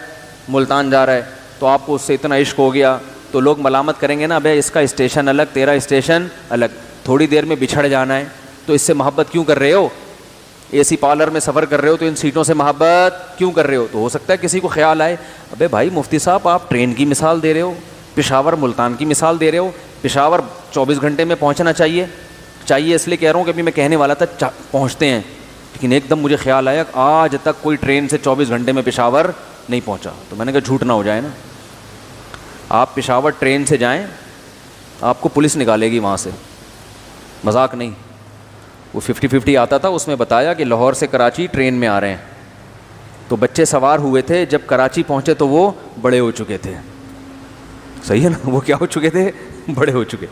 ملتان جا رہا ہے, تو آپ کو اس سے اتنا عشق ہو گیا تو لوگ ملامت کریں گے نا, بھائی اس کا اسٹیشن الگ, تیرا اسٹیشن الگ, تھوڑی دیر میں بچھڑ جانا ہے, تو اس سے محبت کیوں کر رہے ہو, اے سی پارلر میں سفر کر رہے ہو تو ان سیٹوں سے محبت کیوں کر رہے ہو. تو ہو سکتا ہے کسی کو خیال آئے ابے بھائی مفتی صاحب آپ ٹرین کی مثال دے رہے ہو, پشاور ملتان کی مثال دے رہے ہو. پشاور 24 گھنٹے میں پہنچنا چاہیے اس لیے کہہ رہا ہوں کہ ابھی میں کہنے والا تھا پہنچتے ہیں, لیکن ایک دم مجھے خیال آیا آج تک کوئی ٹرین سے 24 گھنٹے میں پشاور نہیں پہنچا. تو میں نے کہا جھوٹ نہ ہو جائے نا, آپ پشاور ٹرین سے جائیں آپ کو پولیس نکالے گی وہاں سے, مذاق نہیں. وہ 50-50 آتا تھا, اس میں بتایا کہ لاہور سے کراچی ٹرین میں آ رہے ہیں, تو بچے سوار ہوئے تھے, جب کراچی پہنچے تو وہ بڑے ہو چکے تھے. صحیح ہے نا, وہ کیا ہو چکے تھے, بڑے ہو چکے.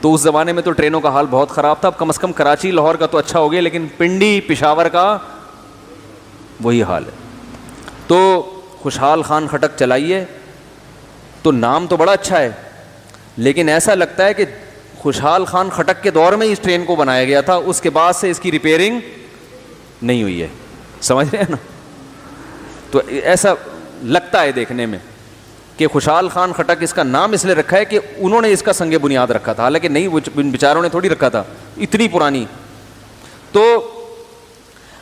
تو اس زمانے میں تو ٹرینوں کا حال بہت خراب تھا. اب کم از کم کراچی لاہور کا تو اچھا ہو گیا, لیکن پنڈی پشاور کا وہی حال ہے. تو خوشحال خان خٹک چلائیے, تو نام تو بڑا اچھا ہے, لیکن ایسا لگتا ہے کہ خوشحال خان خٹک کے دور میں اس ٹرین کو بنایا گیا تھا, اس کے بعد سے اس کی ریپیئرنگ نہیں ہوئی ہے. سمجھ رہے ہیں نا, تو ایسا لگتا ہے دیکھنے میں کہ خوشحال خان خٹک اس کا نام اس لیے رکھا ہے کہ انہوں نے اس کا سنگ بنیاد رکھا تھا, حالانکہ نہیں, وہ بیچاروں نے تھوڑی رکھا تھا, اتنی پرانی. تو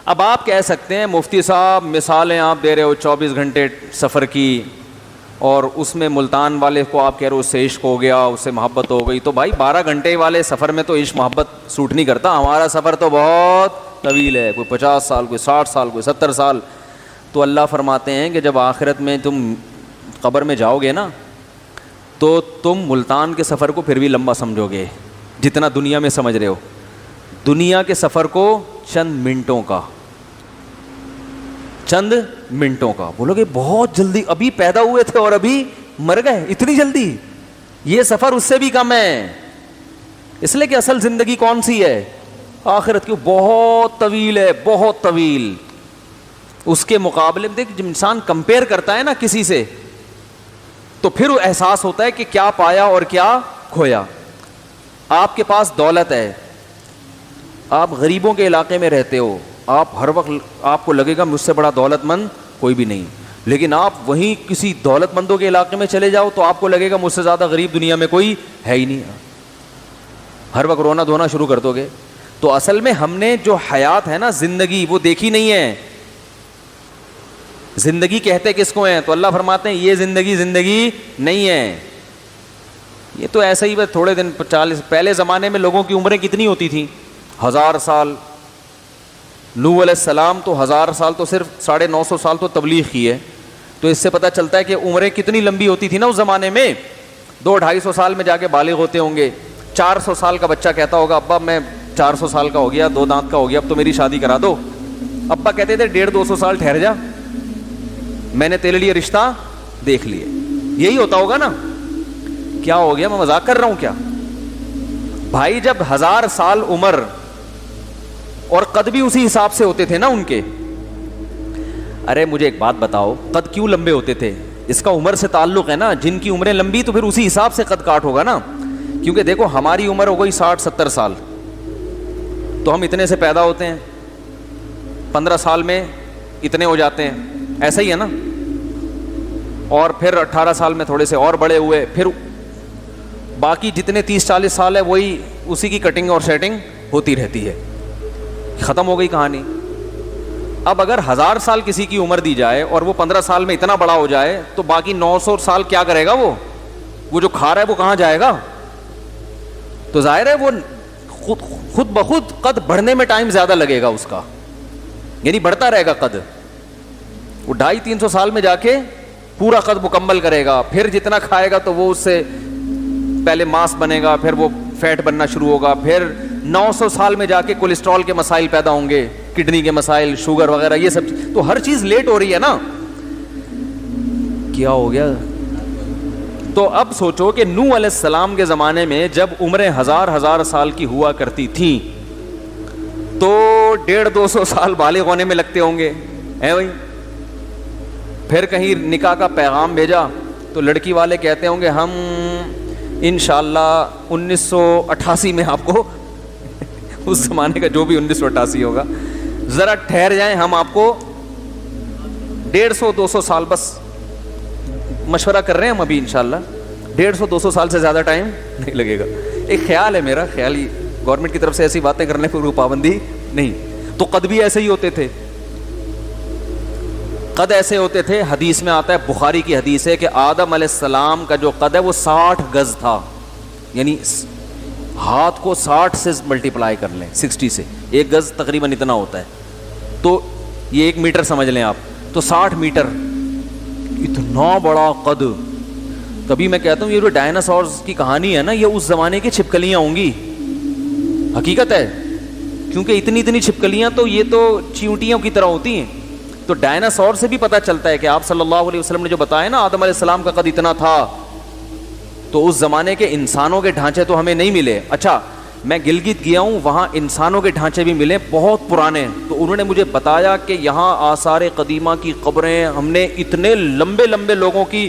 اب آپ کہہ سکتے ہیں مفتی صاحب مثالیں آپ دے رہے ہو 24 گھنٹے سفر کی, اور اس میں ملتان والے کو آپ کہہ رہے ہو اس سے عشق ہو گیا, اس سے محبت ہو گئی. تو بھائی 12 گھنٹے والے سفر میں تو عشق محبت سوٹ نہیں کرتا, ہمارا سفر تو بہت طویل ہے, کوئی 50 سال, کوئی 60 سال, کوئی 70 سال. تو اللہ فرماتے ہیں کہ جب آخرت میں تم قبر میں جاؤ گے نا, تو تم ملتان کے سفر کو پھر بھی لمبا سمجھو گے جتنا دنیا میں سمجھ رہے ہو. دنیا کے سفر کو چند منٹوں کا بولو گے بہت جلدی, ابھی پیدا ہوئے تھے اور ابھی مر گئے, اتنی جلدی. یہ سفر اس سے بھی کم ہے, اس لیے کہ اصل زندگی کون سی ہے, آخرت کی, بہت طویل ہے, بہت طویل. اس کے مقابلے میں دیکھ, جب انسان کمپیئر کرتا ہے نا کسی سے, تو پھر وہ احساس ہوتا ہے کہ کیا پایا اور کیا کھویا. آپ کے پاس دولت ہے, آپ غریبوں کے علاقے میں رہتے ہو, آپ ہر وقت آپ کو لگے گا مجھ سے بڑا دولت مند کوئی بھی نہیں, لیکن آپ وہیں کسی دولت مندوں کے علاقے میں چلے جاؤ تو آپ کو لگے گا مجھ سے زیادہ غریب دنیا میں کوئی ہے ہی نہیں, ہر وقت رونا دھونا شروع کر دو گے. تو اصل میں ہم نے جو حیات ہے نا, زندگی, وہ دیکھی نہیں ہے. زندگی کہتے کس کو ہیں, تو اللہ فرماتے ہیں یہ زندگی نہیں ہے, یہ تو ایسا ہی بس تھوڑے دن 40. پہلے زمانے میں لوگوں کی عمریں کتنی ہوتی تھیں, 1000 سال. نوح علیہ السلام تو 1000 سال تو صرف 950 سال تو تبلیغ کی ہے. تو اس سے پتہ چلتا ہے کہ عمریں کتنی لمبی ہوتی تھی نا اس زمانے میں. 200-250 سال میں جا کے بالغ ہوتے ہوں گے. 400 سال کا بچہ کہتا ہوگا ابا میں 400 سال کا ہو گیا, 2 دانت کا ہو گیا, اب تو میری شادی کرا دو. ابا کہتے تھے 150-200 سال ٹھہر جا, میں نے تیرے لیے رشتہ دیکھ لیے. یہی ہوتا ہوگا نا. کیا ہو گیا, میں مذاق کر رہا ہوں کیا بھائی؟ جب 1000 سال عمر اور قد بھی اسی حساب سے ہوتے تھے نا ان کے. ارے مجھے ایک بات بتاؤ, قد کیوں لمبے ہوتے تھے؟ اس کا عمر سے تعلق ہے نا. جن کی عمریں لمبی تو پھر اسی حساب سے قد کاٹ ہوگا نا. کیونکہ دیکھو ہماری عمر ہو گئی 60-70 سال, تو ہم اتنے سے پیدا ہوتے ہیں, 15 سال میں اتنے ہو جاتے ہیں, ایسا ہی ہے نا. اور پھر 18 سال میں تھوڑے سے اور بڑے ہوئے, پھر باقی جتنے 30-40 سال ہے وہی اسی کی کٹنگ اور سیٹنگ ہوتی رہتی ہے. ختم ہو گئی کہانی. اب اگر 1000 سال کسی کی عمر دی جائے اور وہ 15 سال میں اتنا بڑا ہو جائے, تو باقی 900 سال کیا کرے گا وہ جو کھا رہا ہے وہ کہاں جائے گا؟ تو ظاہر ہے وہ خود بخود قد بڑھنے میں ٹائم زیادہ لگے گا اس کا, یعنی بڑھتا رہے گا قد. وہ 250-300 سال میں جا کے پورا قد مکمل کرے گا. پھر جتنا کھائے گا تو وہ اس سے پہلے ماس بنے گا, پھر وہ فیٹ بننا شروع ہوگا, پھر 900 سال میں جا کے کولیسٹرول کے مسائل پیدا ہوں گے, کڈنی کے مسائل, شوگر وغیرہ, یہ سب. تو ہر چیز لیٹ ہو رہی ہے نا. کیا ہو گیا؟ تو اب سوچو کہ نوح علیہ السلام کے زمانے میں جب عمریں 1000 سال کی ہوا کرتی تھیں, تو 150-200 سال بالغ ہونے میں لگتے ہوں گے, ہے بھائی. پھر کہیں نکاح کا پیغام بھیجا تو لڑکی والے کہتے ہوں گے ہم انشاءاللہ 1988 میں آپ کو اس زمانے کا جو بھی 1988 ہوگا ذرا ٹھہر جائیں, ہم آپ کو 150-200 سال بس مشورہ کر رہے ہیں ہم ابھی, انشاءاللہ 150-200 سال سے زیادہ ٹائم نہیں لگے گا. ایک خیال ہے میرا, خیال ہی, گورنمنٹ کی طرف سے ایسی باتیں کرنے پر کوئی پابندی نہیں. تو قد بھی ایسے ہی ہوتے تھے. قد ایسے ہوتے تھے, حدیث میں آتا ہے, بخاری کی حدیث ہے کہ آدم علیہ السلام کا جو قد ہے وہ 60 گز تھا, یعنی ہاتھ کو 60 سے ملٹیپلائی کر لیں, 60 سے, ایک گز تقریباً اتنا ہوتا ہے, تو یہ 1 میٹر سمجھ لیں آپ, تو 60 میٹر, اتنا بڑا قد. کبھی میں کہتا ہوں یہ جو ڈائناسورز کی کہانی ہے نا, یہ اس زمانے کی چھپکلیاں ہوں گی, حقیقت ہے, کیونکہ اتنی چھپکلیاں تو یہ تو چیونٹیوں کی طرح ہوتی ہیں. تو ڈائناسور سے بھی پتہ چلتا ہے کہ آپ صلی اللہ علیہ وسلم نے جو بتایا نا آدم علیہ السلام کا قد اتنا تھا, تو اس زمانے کے انسانوں کے ڈھانچے تو ہمیں نہیں ملے. اچھا میں گلگت گیا ہوں, وہاں انسانوں کے ڈھانچے بھی ملے بہت پرانے, تو انہوں نے مجھے بتایا کہ یہاں آثار قدیمہ کی قبریں, ہم نے اتنے لمبے لوگوں کی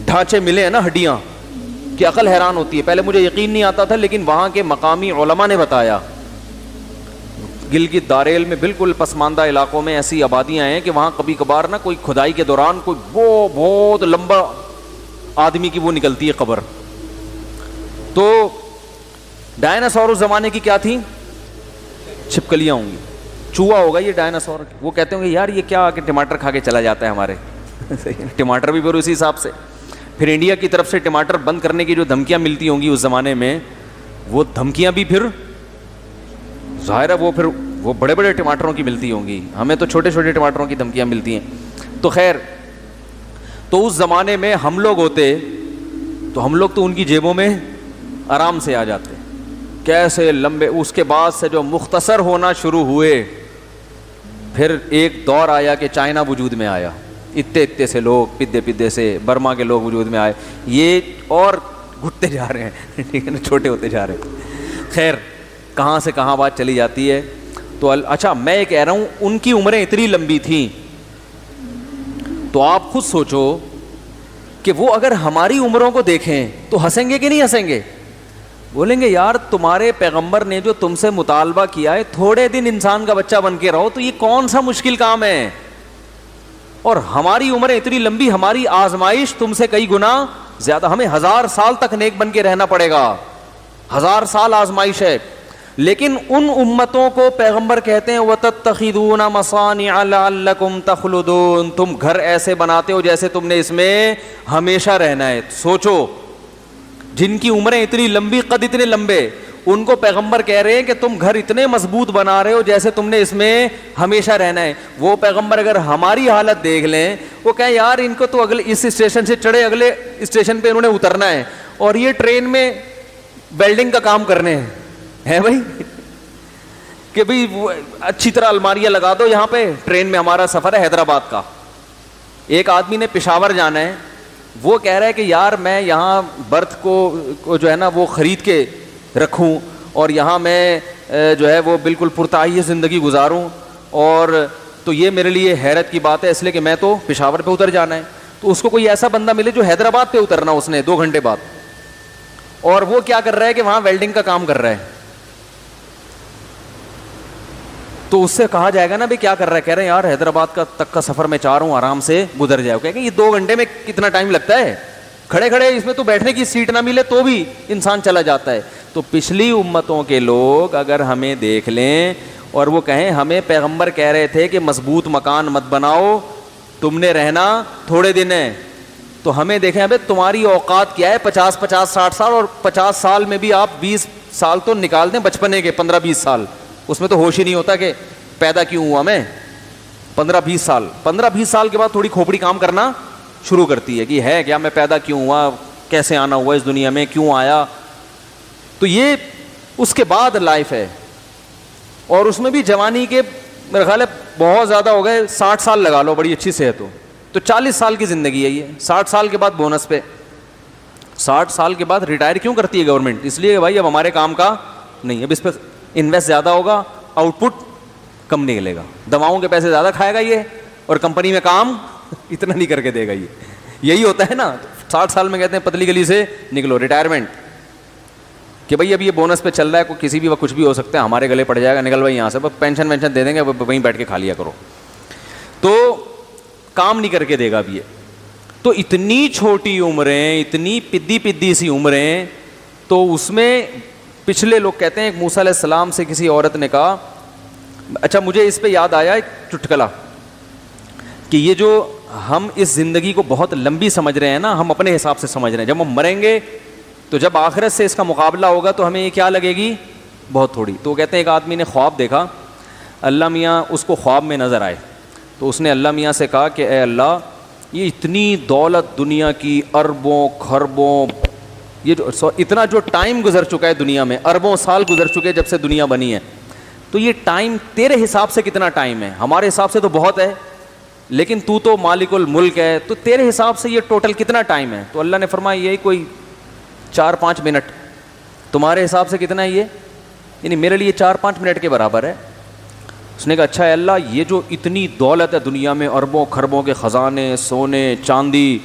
ڈھانچے ملے ہیں نا, ہڈیاں, کہ عقل حیران ہوتی ہے. پہلے مجھے یقین نہیں آتا تھا, لیکن وہاں کے مقامی علماء نے بتایا. گلگت داریل میں بالکل پسماندہ علاقوں میں ایسی آبادیاں ہیں کہ وہاں کبھی کبھار نا کوئی کھدائی کے دوران کوئی وہ بہت لمبا آدمی کی وہ نکلتی ہے قبر. تو ڈائناسور اس زمانے کی کیا تھی, چھپکلیاں ہوں گی, چوہا ہوگا یہ ڈائناسور. وہ کہتے ہوں گے یار یہ کیا کہ ٹماٹر کھا کے چلا جاتا ہے ہمارے, ٹماٹر بھی پھر اسی حساب سے. پھر انڈیا کی طرف سے ٹماٹر بند کرنے کی جو دھمکیاں ملتی ہوں گی اس زمانے میں, وہ دھمکیاں بھی پھر ظاہر ہے وہ بڑے ٹماٹروں کی ملتی ہوں گی, ہمیں تو چھوٹے ٹماٹروں کی دھمکیاں ملتی ہیں. تو خیر, تو اس زمانے میں ہم لوگ ہوتے تو ہم لوگ تو ان کی جیبوں میں آرام سے آ جاتے, کیسے لمبے. اس کے بعد سے جو مختصر ہونا شروع ہوئے, پھر ایک دور آیا کہ چائنا وجود میں آیا, اتنے سے لوگ پدے سے برما کے لوگ وجود میں آئے, یہ اور گھٹتے جا رہے ہیں, ٹھیک ہے نا, چھوٹے ہوتے جا رہے ہیں. خیر کہاں سے کہاں بات چلی جاتی ہے. تو اچھا میں یہ کہہ رہا ہوں ان کی عمریں اتنی لمبی تھیں, تو آپ خود سوچو کہ وہ اگر ہماری عمروں کو دیکھیں تو ہنسیں گے کہ نہیں ہنسیں گے؟ بولیں گے یار تمہارے پیغمبر نے جو تم سے مطالبہ کیا ہے تھوڑے دن انسان کا بچہ بن کے رہو, تو یہ کون سا مشکل کام ہے, اور ہماری عمریں اتنی لمبی, ہماری آزمائش تم سے کئی گنا زیادہ, ہمیں 1000 سال تک نیک بن کے رہنا پڑے گا, 1000 سال آزمائش ہے. لیکن ان امتوں کو پیغمبر کہتے ہیں وَتَتَّخِذُونَ مَصَانِعَ لَعَلَّكُمْ تَخْلُدُونَ, تم گھر ایسے بناتے ہو جیسے تم نے اس میں ہمیشہ رہنا ہے. سوچو جن کی عمریں اتنی لمبی, قد اتنے لمبے, ان کو پیغمبر کہہ رہے ہیں کہ تم گھر اتنے مضبوط بنا رہے ہو جیسے تم نے اس میں ہمیشہ رہنا ہے. وہ پیغمبر اگر ہماری حالت دیکھ لیں, وہ کہیں یار ان کو تو اگلے اس اسٹیشن سے چڑھے اگلے اسٹیشن پہ انہوں نے اترنا ہے, اور یہ ٹرین میں ویلڈنگ کا کام کرنے ہیں بھائی, کہ بھئی اچھی طرح الماریاں لگا دو یہاں پہ, ٹرین میں ہمارا سفر ہے حیدرآباد کا. ایک آدمی نے پشاور جانا ہے, وہ کہہ رہا ہے کہ یار میں یہاں برتھ کو جو ہے نا وہ خرید کے رکھوں, اور یہاں میں جو ہے وہ بالکل پرتعیش زندگی گزاروں, اور تو یہ میرے لیے حیرت کی بات ہے, اس لیے کہ میں تو پشاور پہ اتر جانا ہے. تو اس کو کوئی ایسا بندہ ملے جو حیدرآباد پہ اترنا اس نے 2 گھنٹے بعد, اور وہ کیا کر رہا ہے کہ وہاں ویلڈنگ کا کام کر رہا ہے, تو اس سے کہا جائے گا نا بھائی کیا کر رہا ہے, کہہ رہے ہیں یار حیدرآباد کا تک کا سفر میں چاہ رہا ہوں آرام سے گزر جائے. کہ یہ 2 گھنٹے میں کتنا ٹائم لگتا ہے, کھڑے کھڑے اس میں تو بیٹھنے کی سیٹ نہ ملے تو بھی انسان چلا جاتا ہے. تو پچھلی امتوں کے لوگ اگر ہمیں دیکھ لیں اور وہ کہیں ہمیں پیغمبر کہہ رہے تھے کہ مضبوط مکان مت بناؤ, تم نے رہنا تھوڑے دن ہے, تو ہمیں دیکھیں ابے تمہاری اوقات کیا ہے, 50 60 سال, اور 50 سال میں بھی آپ 20 سال تو نکال دیں بچپنے کے, 15 20 سال, اس میں تو ہوش ہی نہیں ہوتا کہ پیدا کیوں ہوا میں. 15 20 سال کے بعد تھوڑی کھوپڑی کام کرنا شروع کرتی ہے کہ ہے کیا, میں پیدا کیوں ہوا, کیسے آنا ہوا اس دنیا میں, کیوں آیا. تو یہ اس کے بعد لائف ہے, اور اس میں بھی جوانی کے میرے خیال ہے بہت زیادہ ہو گئے, 60 سال لگا لو بڑی اچھی صحت ہو تو 40 سال کی زندگی ہے یہ. 60 سال کے بعد بونس پہ, 60 سال کے بعد ریٹائر کیوں کرتی ہے گورنمنٹ؟ اس لیے کہ بھائی اب ہمارے کام کا نہیں, اب اس پہ انویسٹ زیادہ ہوگا, آؤٹ پٹ کم نکلے گا, دواؤں کے پیسے زیادہ کھائے گا یہ, اور کمپنی میں کام اتنا نہیں کر کے دے گا یہ. یہی ہوتا ہے نا, 60 سال میں کہتے ہیں پتلی گلی سے نکلو, ریٹائرمنٹ, کہ بھائی اب یہ بونس پہ چل رہا ہے, کسی بھی وقت کچھ بھی ہو سکتا ہے, ہمارے گلے پڑ جائے گا, نکل بھائی یہاں سے, بس پینشن وینشن دے دیں گے, وہیں بیٹھ کے کھا لیا کرو. تو کام نہیں کر کے دے گا اب یہ. تو اتنی چھوٹی عمریں, اتنی پدی سی عمریں, تو اس میں پچھلے لوگ کہتے ہیں موسیٰ علیہ السلام سے کسی عورت نے کہا, اچھا مجھے اس پہ یاد آیا ایک چٹکلا, کہ یہ جو ہم اس زندگی کو بہت لمبی سمجھ رہے ہیں نا, ہم اپنے حساب سے سمجھ رہے ہیں. جب ہم مریں گے تو جب آخرت سے اس کا مقابلہ ہوگا تو ہمیں یہ کیا لگے گی, بہت تھوڑی. تو کہتے ہیں ایک آدمی نے خواب دیکھا, اللہ میاں اس کو خواب میں نظر آئے, تو اس نے اللہ میاں سے کہا کہ اے اللہ, یہ اتنی دولت دنیا کی, اربوں خربوں, یہ جو اتنا جو ٹائم گزر چکا ہے دنیا میں, اربوں سال گزر چکے جب سے دنیا بنی ہے, تو یہ ٹائم تیرے حساب سے کتنا ٹائم ہے؟ ہمارے حساب سے تو بہت ہے, لیکن تو مالک الملک ہے, تو تیرے حساب سے یہ ٹوٹل کتنا ٹائم ہے؟ تو اللہ نے فرمایا یہی کوئی 4-5 منٹ. تمہارے حساب سے کتنا ہے یہ؟ یعنی میرے لیے 4-5 منٹ کے برابر ہے. اس نے کہا اچھا ہے اللہ, یہ جو اتنی دولت ہے دنیا میں, اربوں خربوں کے خزانے, سونے چاندی,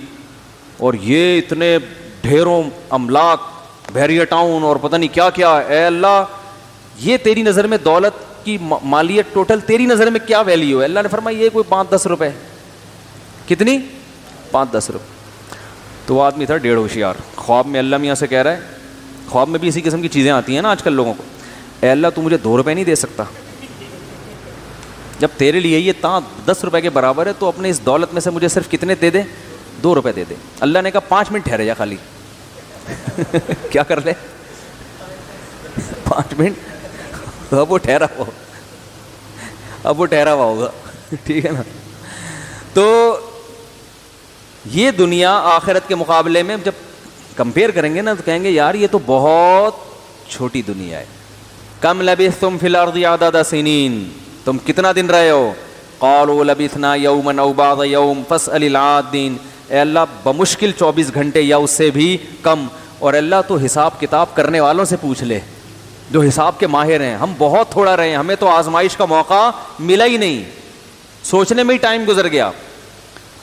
اور یہ اتنے ڈھیروں املاک, بحریہ ٹاؤن اور پتہ نہیں کیا کیا, اے اللہ یہ تیری نظر میں دولت کی مالیت ٹوٹل تیری نظر میں کیا ویلیو ہے؟ اللہ نے فرمایا یہ کوئی 5-10 روپے. کتنی؟ 5-10 روپے. تو وہ آدمی تھا ڈیڑھ ہوشیار, خواب میں اللہ میاں سے کہہ رہا ہے, خواب میں بھی اسی قسم کی چیزیں آتی ہیں نا آج کل لوگوں کو, اے اللہ تو مجھے 2 روپے نہیں دے سکتا؟ جب تیرے لیے یہ 10 روپے کے برابر ہے تو اپنے اس دولت میں سے مجھے صرف کتنے دے دے؟ 2 روپے دے دے. اللہ نے کہا 5 منٹ ٹھہرے جا خالی. کیا کر لے؟ 5 منٹ. اب وہ ٹھہرا ہوا ہوگا, ٹھیک ہے نا. تو یہ دنیا آخرت کے مقابلے میں جب کمپیئر کریں گے نا تو کہیں گے یار یہ تو بہت چھوٹی دنیا ہے. کم لبثتم فی الارض عدد سنین, تم کتنا دن رہے ہو؟ قالوا لبثنا یوما او بعض یوم فاسأل العادین. اے اللہ بمشکل 24 گھنٹے یا اس سے بھی کم. اور اللہ تو حساب کتاب کرنے والوں سے پوچھ لے جو حساب کے ماہر ہیں. ہم بہت تھوڑا رہے ہیں, ہمیں تو آزمائش کا موقع ملا ہی نہیں, سوچنے میں ہی ٹائم گزر گیا.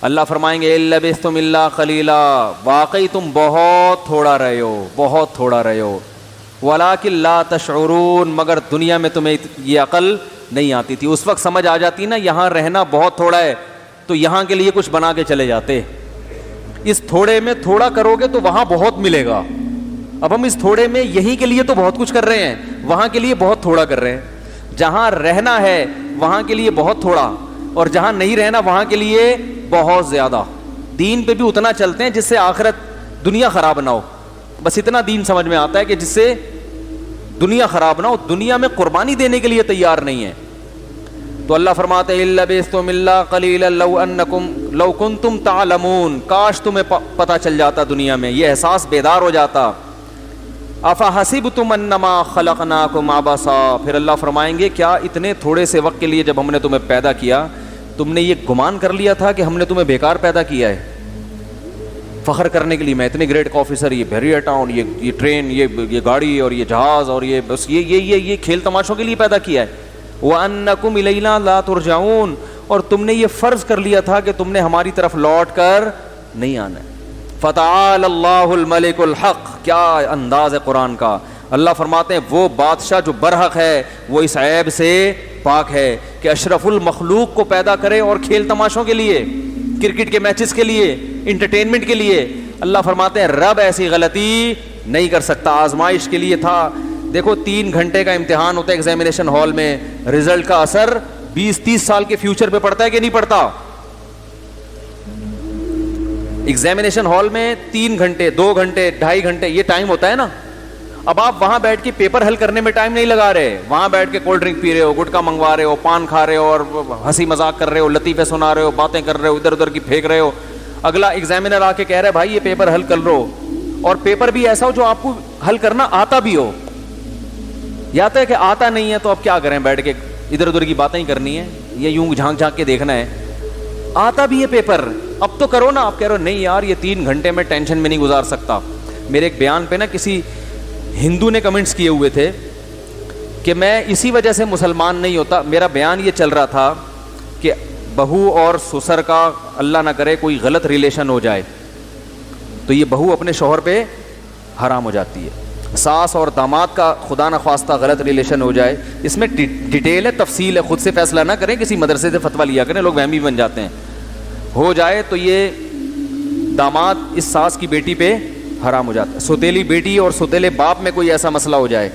اللہ فرمائیں گے لبثتم الا قلیلا, واقعی تم بہت تھوڑا رہے ہو, بہت تھوڑا رہے ہو. ولکن لا تشعرون, مگر دنیا میں تمہیں یہ عقل نہیں آتی تھی. اس وقت سمجھ آ جاتی نا یہاں رہنا بہت تھوڑا ہے تو یہاں کے لیے کچھ بنا کے چلے جاتے. اس تھوڑے میں تھوڑا کرو گے تو وہاں بہت ملے گا. اب ہم اس تھوڑے میں یہیں کے لیے تو بہت کچھ کر رہے ہیں, وہاں کے لیے بہت تھوڑا کر رہے ہیں. جہاں رہنا ہے وہاں کے لیے بہت تھوڑا, اور جہاں نہیں رہنا وہاں کے لیے بہت زیادہ. دین پہ بھی اتنا چلتے ہیں جس سے آخرت دنیا خراب نہ ہو, بس اتنا دین سمجھ میں آتا ہے کہ جس سے دنیا خراب نہ ہو. دنیا میں قربانی دینے کے لیے تیار نہیں ہے. تو اللہ فرماتے ہیں لبثتم الا قلیلا لو کنتم تعلمون, کاش تمہیں پتہ چل جاتا دنیا میں, یہ احساس بیدار ہو جاتا. افحسبتم انما خلقناکم عبثا, پھر اللہ فرمائیں گے کیا اتنے تھوڑے سے وقت کے لیے جب ہم نے تمہیں پیدا کیا تم نے یہ گمان کر لیا تھا کہ ہم نے تمہیں بیکار پیدا کیا ہے؟ فخر کرنے کے لیے میں اتنے گریٹ آفیسر, یہ بحریہ ٹاؤن, یہ ٹرین, یہ گاڑی اور یہ جہاز اور یہ بس یہ کھیل تماشوں کے لیے پیدا کیا ہے. وَأَنَّكُمْ إِلَيْنَا لَا تُرْجَعُونَ, اور تم نے یہ فرض کر لیا تھا کہ تم نے ہماری طرف لوٹ کر نہیں آنا ہے. فَتَعَالَ اللَّهُ الْمَلِكُ الْحَقُّ, کیا انداز ہے قرآن کا. اللہ فرماتے ہیں وہ بادشاہ جو برحق ہے وہ اس عیب سے پاک ہے کہ اشرف المخلوق کو پیدا کرے اور کھیل تماشوں کے لیے, کرکٹ کے میچز کے لیے, انٹرٹینمنٹ کے لیے. اللہ فرماتے ہیں رب ایسی غلطی نہیں کر سکتا, آزمائش کے لیے تھا. دیکھو 3 گھنٹے کا امتحان ہوتا ہے ایگزامینیشن ہال میں, رزلٹ کا اثر 20-30 سال کے فیوچر پہ پڑتا ہے کہ نہیں پڑتا؟ ایگزامینیشن ہال میں 3 گھنٹے 2 گھنٹے 2.5 گھنٹے یہ ٹائم ہوتا ہے نا. اب آپ وہاں بیٹھ کے پیپر حل کرنے میں ٹائم نہیں لگا رہے, وہاں بیٹھ کے کولڈ ڈرنک پی رہے ہو, گٹکا منگوا رہے ہو, پان کھا رہے ہو اور ہنسی مذاق کر رہے ہو, لطیفے سنا رہے ہو, باتیں کر رہے ہو, ادھر ادھر کی پھینک رہے ہو. اگلا ایگزامینر آ کے کہہ رہا ہے بھائی یہ پیپر حل کر لو, اور پیپر بھی ایسا ہو جو آپ کو حل کرنا آتا بھی ہو. یا تو ہے کہ آتا نہیں ہے تو اب کیا کریں, بیٹھ کے ادھر ادھر کی باتیں ہی کرنی ہے, یہ یوں جھانک جھانک کے دیکھنا ہے. آتا بھی ہے پیپر, اب تو کرو نا. آپ کہہ رہے ہو نہیں یار یہ 3 گھنٹے میں ٹینشن میں نہیں گزار سکتا. میرے ایک بیان پہ نا کسی ہندو نے کمنٹس کیے ہوئے تھے کہ میں اسی وجہ سے مسلمان نہیں ہوتا. میرا بیان یہ چل رہا تھا کہ بہو اور سسر کا اللہ نہ کرے کوئی غلط ریلیشن ہو جائے تو یہ بہو اپنے شوہر پہ حرام ہو جاتی ہے. ساس اور داماد کا خدا نخواستہ غلط ریلیشن ہو جائے, اس میں ڈیٹیل ہے, تفصیل ہے, خود سے فیصلہ نہ کریں, کسی مدرسے سے فتویٰ لیا کریں, لوگ وہمی بن جاتے ہیں. ہو جائے تو یہ داماد اس ساس کی بیٹی پہ حرام ہو جاتا ہے. سوتیلی بیٹی اور سوتیلے باپ میں کوئی ایسا مسئلہ ہو جائے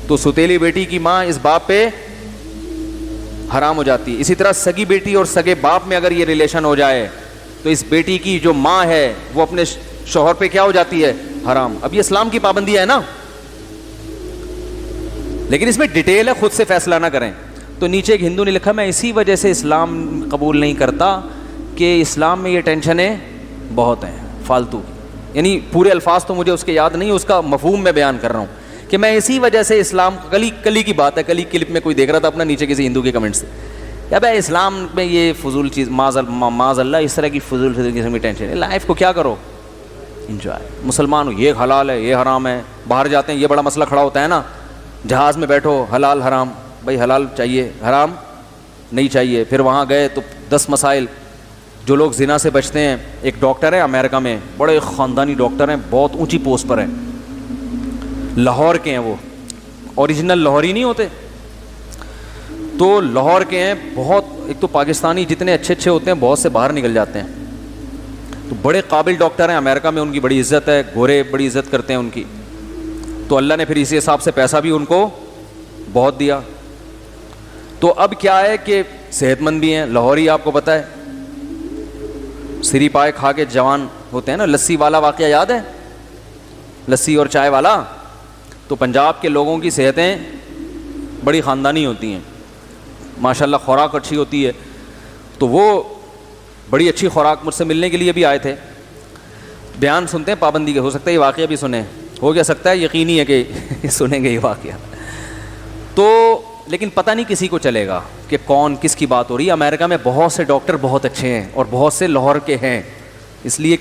تو سوتیلی بیٹی کی ماں اس باپ پہ حرام ہو جاتی ہے. اسی طرح سگی بیٹی اور سگے باپ میں اگر یہ ریلیشن ہو جائے تو اس بیٹی کی جو ماں ہے وہ اپنے شوہر پہ کیا ہو جاتی ہے؟ حرام. اب یہ اسلام کی پابندی ہے نا, لیکن اس میں ڈیٹیل ہے, خود سے فیصلہ نہ کریں. تو نیچے ایک ہندو نے لکھا میں اسی وجہ سے اسلام قبول نہیں کرتا کہ اسلام میں یہ ٹینشنیں بہت ہیں فالتو کی. یعنی پورے الفاظ تو مجھے اس کے یاد نہیں, اس کا مفہوم میں بیان کر رہا ہوں کہ میں اسی وجہ سے اسلام, کلی کی بات ہے, کلی کلپ میں کوئی دیکھ رہا تھا اپنا نیچے کسی ہندو کے کمنٹ سے, یا بھائی اسلام میں یہ فضول چیز, معاذ اللہ اس طرح کی فضول قسم کی ٹینشن ہے. لائف کو کیا کرو, انجوائے. مسلمان ہو, یہ حلال ہے یہ حرام ہے. باہر جاتے ہیں یہ بڑا مسئلہ کھڑا ہوتا ہے نا, جہاز میں بیٹھو حلال حرام, بھائی حلال چاہیے حرام نہیں چاہیے. پھر وہاں گئے تو 10 مسائل. جو لوگ زنا سے بچتے ہیں, ایک ڈاکٹر ہے امریکہ میں, بڑے خاندانی ڈاکٹر ہیں, بہت اونچی پوسٹ پر ہیں, لاہور کے ہیں وہ, اوریجنل لاہوری نہیں ہوتے تو لاہور کے ہیں. بہت, ایک تو پاکستانی جتنے اچھے ہوتے ہیں بہت سے باہر نکل جاتے ہیں, تو بڑے قابل ڈاکٹر ہیں امریکہ میں, ان کی بڑی عزت ہے, گورے بڑی عزت کرتے ہیں ان کی. تو اللہ نے پھر اسی حساب سے پیسہ بھی ان کو بہت دیا. تو اب کیا ہے کہ صحت مند بھی ہیں. لاہوری آپ کو پتہ ہے سری پائے کھا کے جوان ہوتے ہیں نا, لسی والا واقعہ یاد ہے, لسی اور چائے والا. تو پنجاب کے لوگوں کی صحتیں بڑی خاندانی ہوتی ہیں, ماشاءاللہ خوراک اچھی ہوتی ہے. تو وہ بڑی اچھی خوراک مجھ سے ملنے کے لیے بھی آئے تھے. بیان سنتے ہیں پابندی کے, ہو سکتا ہے یہ واقعہ بھی سنیں, ہو کیا سکتا ہے, یقینی ہے کہ سنیں گے یہ واقعہ. تو لیکن پتہ نہیں کسی کو چلے گا کہ کون کس کی بات ہو رہی ہے. امریکہ میں بہت سے ڈاکٹر بہت اچھے ہیں اور بہت سے لاہور کے ہیں, اس لیے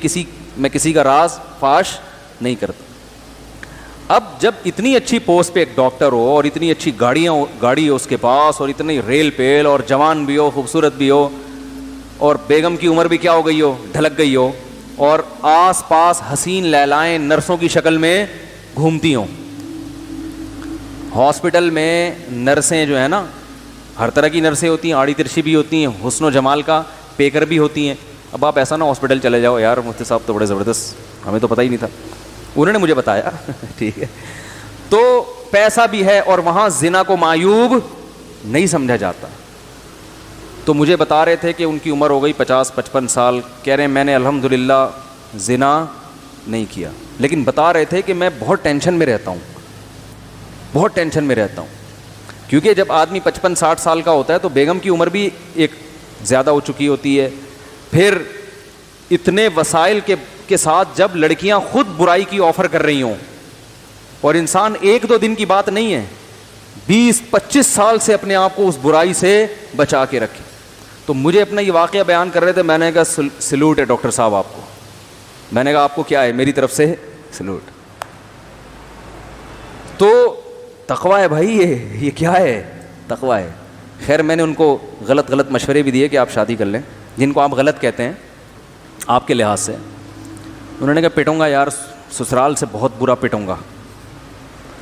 میں کسی کا راز فاش نہیں کرتا. اب جب اتنی اچھی پوسٹ پہ ایک ڈاکٹر ہو اور اتنی اچھی گاڑی ہو اس کے پاس, اور اتنی ریل پیل, اور جوان بھی ہو, خوبصورت بھی ہو, اور بیگم کی عمر بھی کیا ہو گئی ہو, ڈھلک گئی ہو, اور آس پاس حسین لیلائیں نرسوں کی شکل میں گھومتی ہوں. ہاسپٹل میں نرسیں جو ہے نا, ہر طرح کی نرسیں ہوتی ہیں, آڑی ترچھی بھی ہوتی ہیں, حسن و جمال کا پیکر بھی ہوتی ہیں. اب آپ ایسا نا ہاسپٹل چلے جاؤ, یار مفتی صاحب تو بڑے زبردست, ہمیں تو پتہ ہی نہیں تھا, انہوں نے مجھے بتایا. ٹھیک ہے, تو پیسہ بھی ہے اور وہاں زنا کو معیوب نہیں سمجھا جاتا. تو مجھے بتا رہے تھے کہ ان کی عمر ہو گئی 50-55 سال. کہہ رہے ہیں میں نے الحمدللہ زنا نہیں کیا, لیکن بتا رہے تھے کہ میں بہت ٹینشن میں رہتا ہوں, بہت ٹینشن میں رہتا ہوں. کیونکہ جب آدمی 55-60 سال کا ہوتا ہے تو بیگم کی عمر بھی ایک زیادہ ہو چکی ہوتی ہے. پھر اتنے وسائل کے ساتھ جب لڑکیاں خود برائی کی آفر کر رہی ہوں, اور انسان 1-2 دن کی بات نہیں ہے, 20-25 سال سے اپنے آپ کو اس برائی سے بچا کے رکھے. تو مجھے اپنا یہ واقعہ بیان کر رہے تھے, میں نے کہا سلوٹ ہے ڈاکٹر صاحب آپ کو. میں نے کہا آپ کو کیا ہے, میری طرف سے سلوٹ. تو تقویٰ ہے بھائی, یہ کیا ہے, تقویٰ ہے. خیر میں نے ان کو غلط مشورے بھی دیے کہ آپ شادی کر لیں, جن کو آپ غلط کہتے ہیں آپ کے لحاظ سے. انہوں نے کہا پٹوں گا یار, سسرال سے بہت برا پٹوں گا.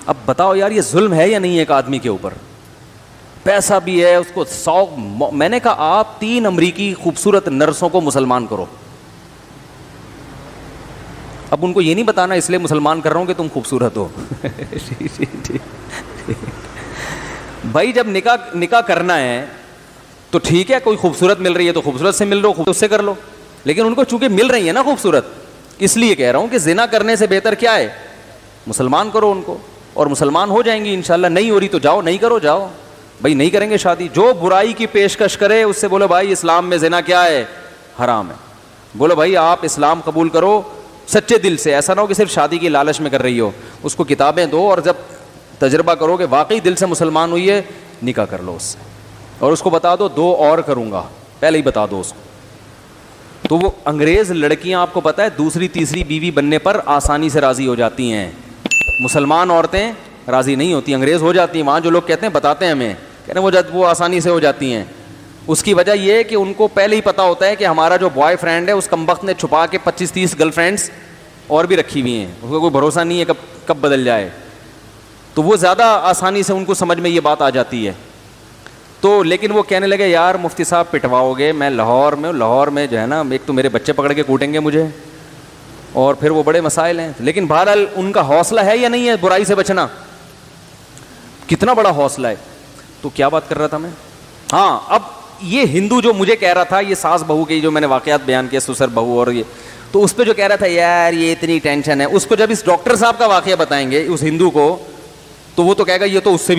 اب بتاؤ یار یہ ظلم ہے یا نہیں ایک آدمی کے اوپر, پیسہ بھی ہے اس کو 100. میں نے کہا آپ 3 امریکی خوبصورت نرسوں کو مسلمان کرو. اب ان کو یہ نہیں بتانا اس لیے مسلمان کر رہا ہوں کہ تم خوبصورت ہو. بھائی جب نکاح کرنا ہے تو ٹھیک ہے, کوئی خوبصورت مل رہی ہے تو خوبصورت سے مل رہو, خوبصورت سے کر لو. لیکن ان کو چونکہ مل رہی ہے نا خوبصورت, اس لیے کہہ رہا ہوں کہ زنا کرنے سے بہتر کیا ہے, مسلمان کرو ان کو, اور مسلمان ہو جائیں گی انشاءاللہ. نہیں ہو رہی تو جاؤ, نہیں کرو جاؤ بھائی, نہیں کریں گے شادی. جو برائی کی پیشکش کرے اس سے بولو بھائی اسلام میں زنا کیا ہے, حرام ہے. بولو بھائی آپ اسلام قبول کرو سچے دل سے, ایسا نہ ہو کہ صرف شادی کی لالچ میں کر رہی ہو. اس کو کتابیں دو, اور جب تجربہ کرو کہ واقعی دل سے مسلمان ہوئی ہے, نکاح کر لو اس سے, اور اس کو بتا دو 2 اور کروں گا, پہلے ہی بتا دو اس کو. تو وہ انگریز لڑکیاں آپ کو پتہ ہے دوسری تیسری بیوی بننے پر آسانی سے راضی ہو جاتی ہیں, مسلمان عورتیں راضی نہیں ہوتی, انگریز ہو جاتی ہیں. وہاں جو لوگ کہتے ہیں بتاتے ہیں ہمیں, کہتے ہیں وہ آسانی سے ہو جاتی ہیں. اس کی وجہ یہ ہے کہ ان کو پہلے ہی پتہ ہوتا ہے کہ ہمارا جو بوائے فرینڈ ہے اس کمبخت نے چھپا کے 25-30 گرل فرینڈس اور بھی رکھی ہوئی ہیں, اس کو کوئی بھروسہ نہیں ہے کب بدل جائے. تو وہ زیادہ آسانی سے ان کو سمجھ میں یہ بات آ جاتی ہے. تو لیکن وہ کہنے لگے یار مفتی صاحب پٹواؤ گے, میں لاہور میں جو ہے نا, ایک تو میرے بچے پکڑ کے کوٹیں گے مجھے, اور پھر وہ بڑے مسائل ہیں. لیکن بہرحال ان کا حوصلہ ہے یا نہیں ہے برائی سے بچنا, کتنا بڑا حوصلہ ہے. تو کیا بات کر رہا تھا میں, ہاں اب یہ ہندو جو مجھے کہہ رہا تھا, یہ ساس بہو کے جو میں نے واقعات بیان کیے, سسر بہو اور یہ, تو اس پہ جو کہہ رہا تھا یار یہ اتنی ٹینشن ہے, اس کو جب اس ڈاکٹر صاحب کا واقعہ بتائیں گے اس ہندو کو, تو وہ تو کہے گا یہ تو اس سے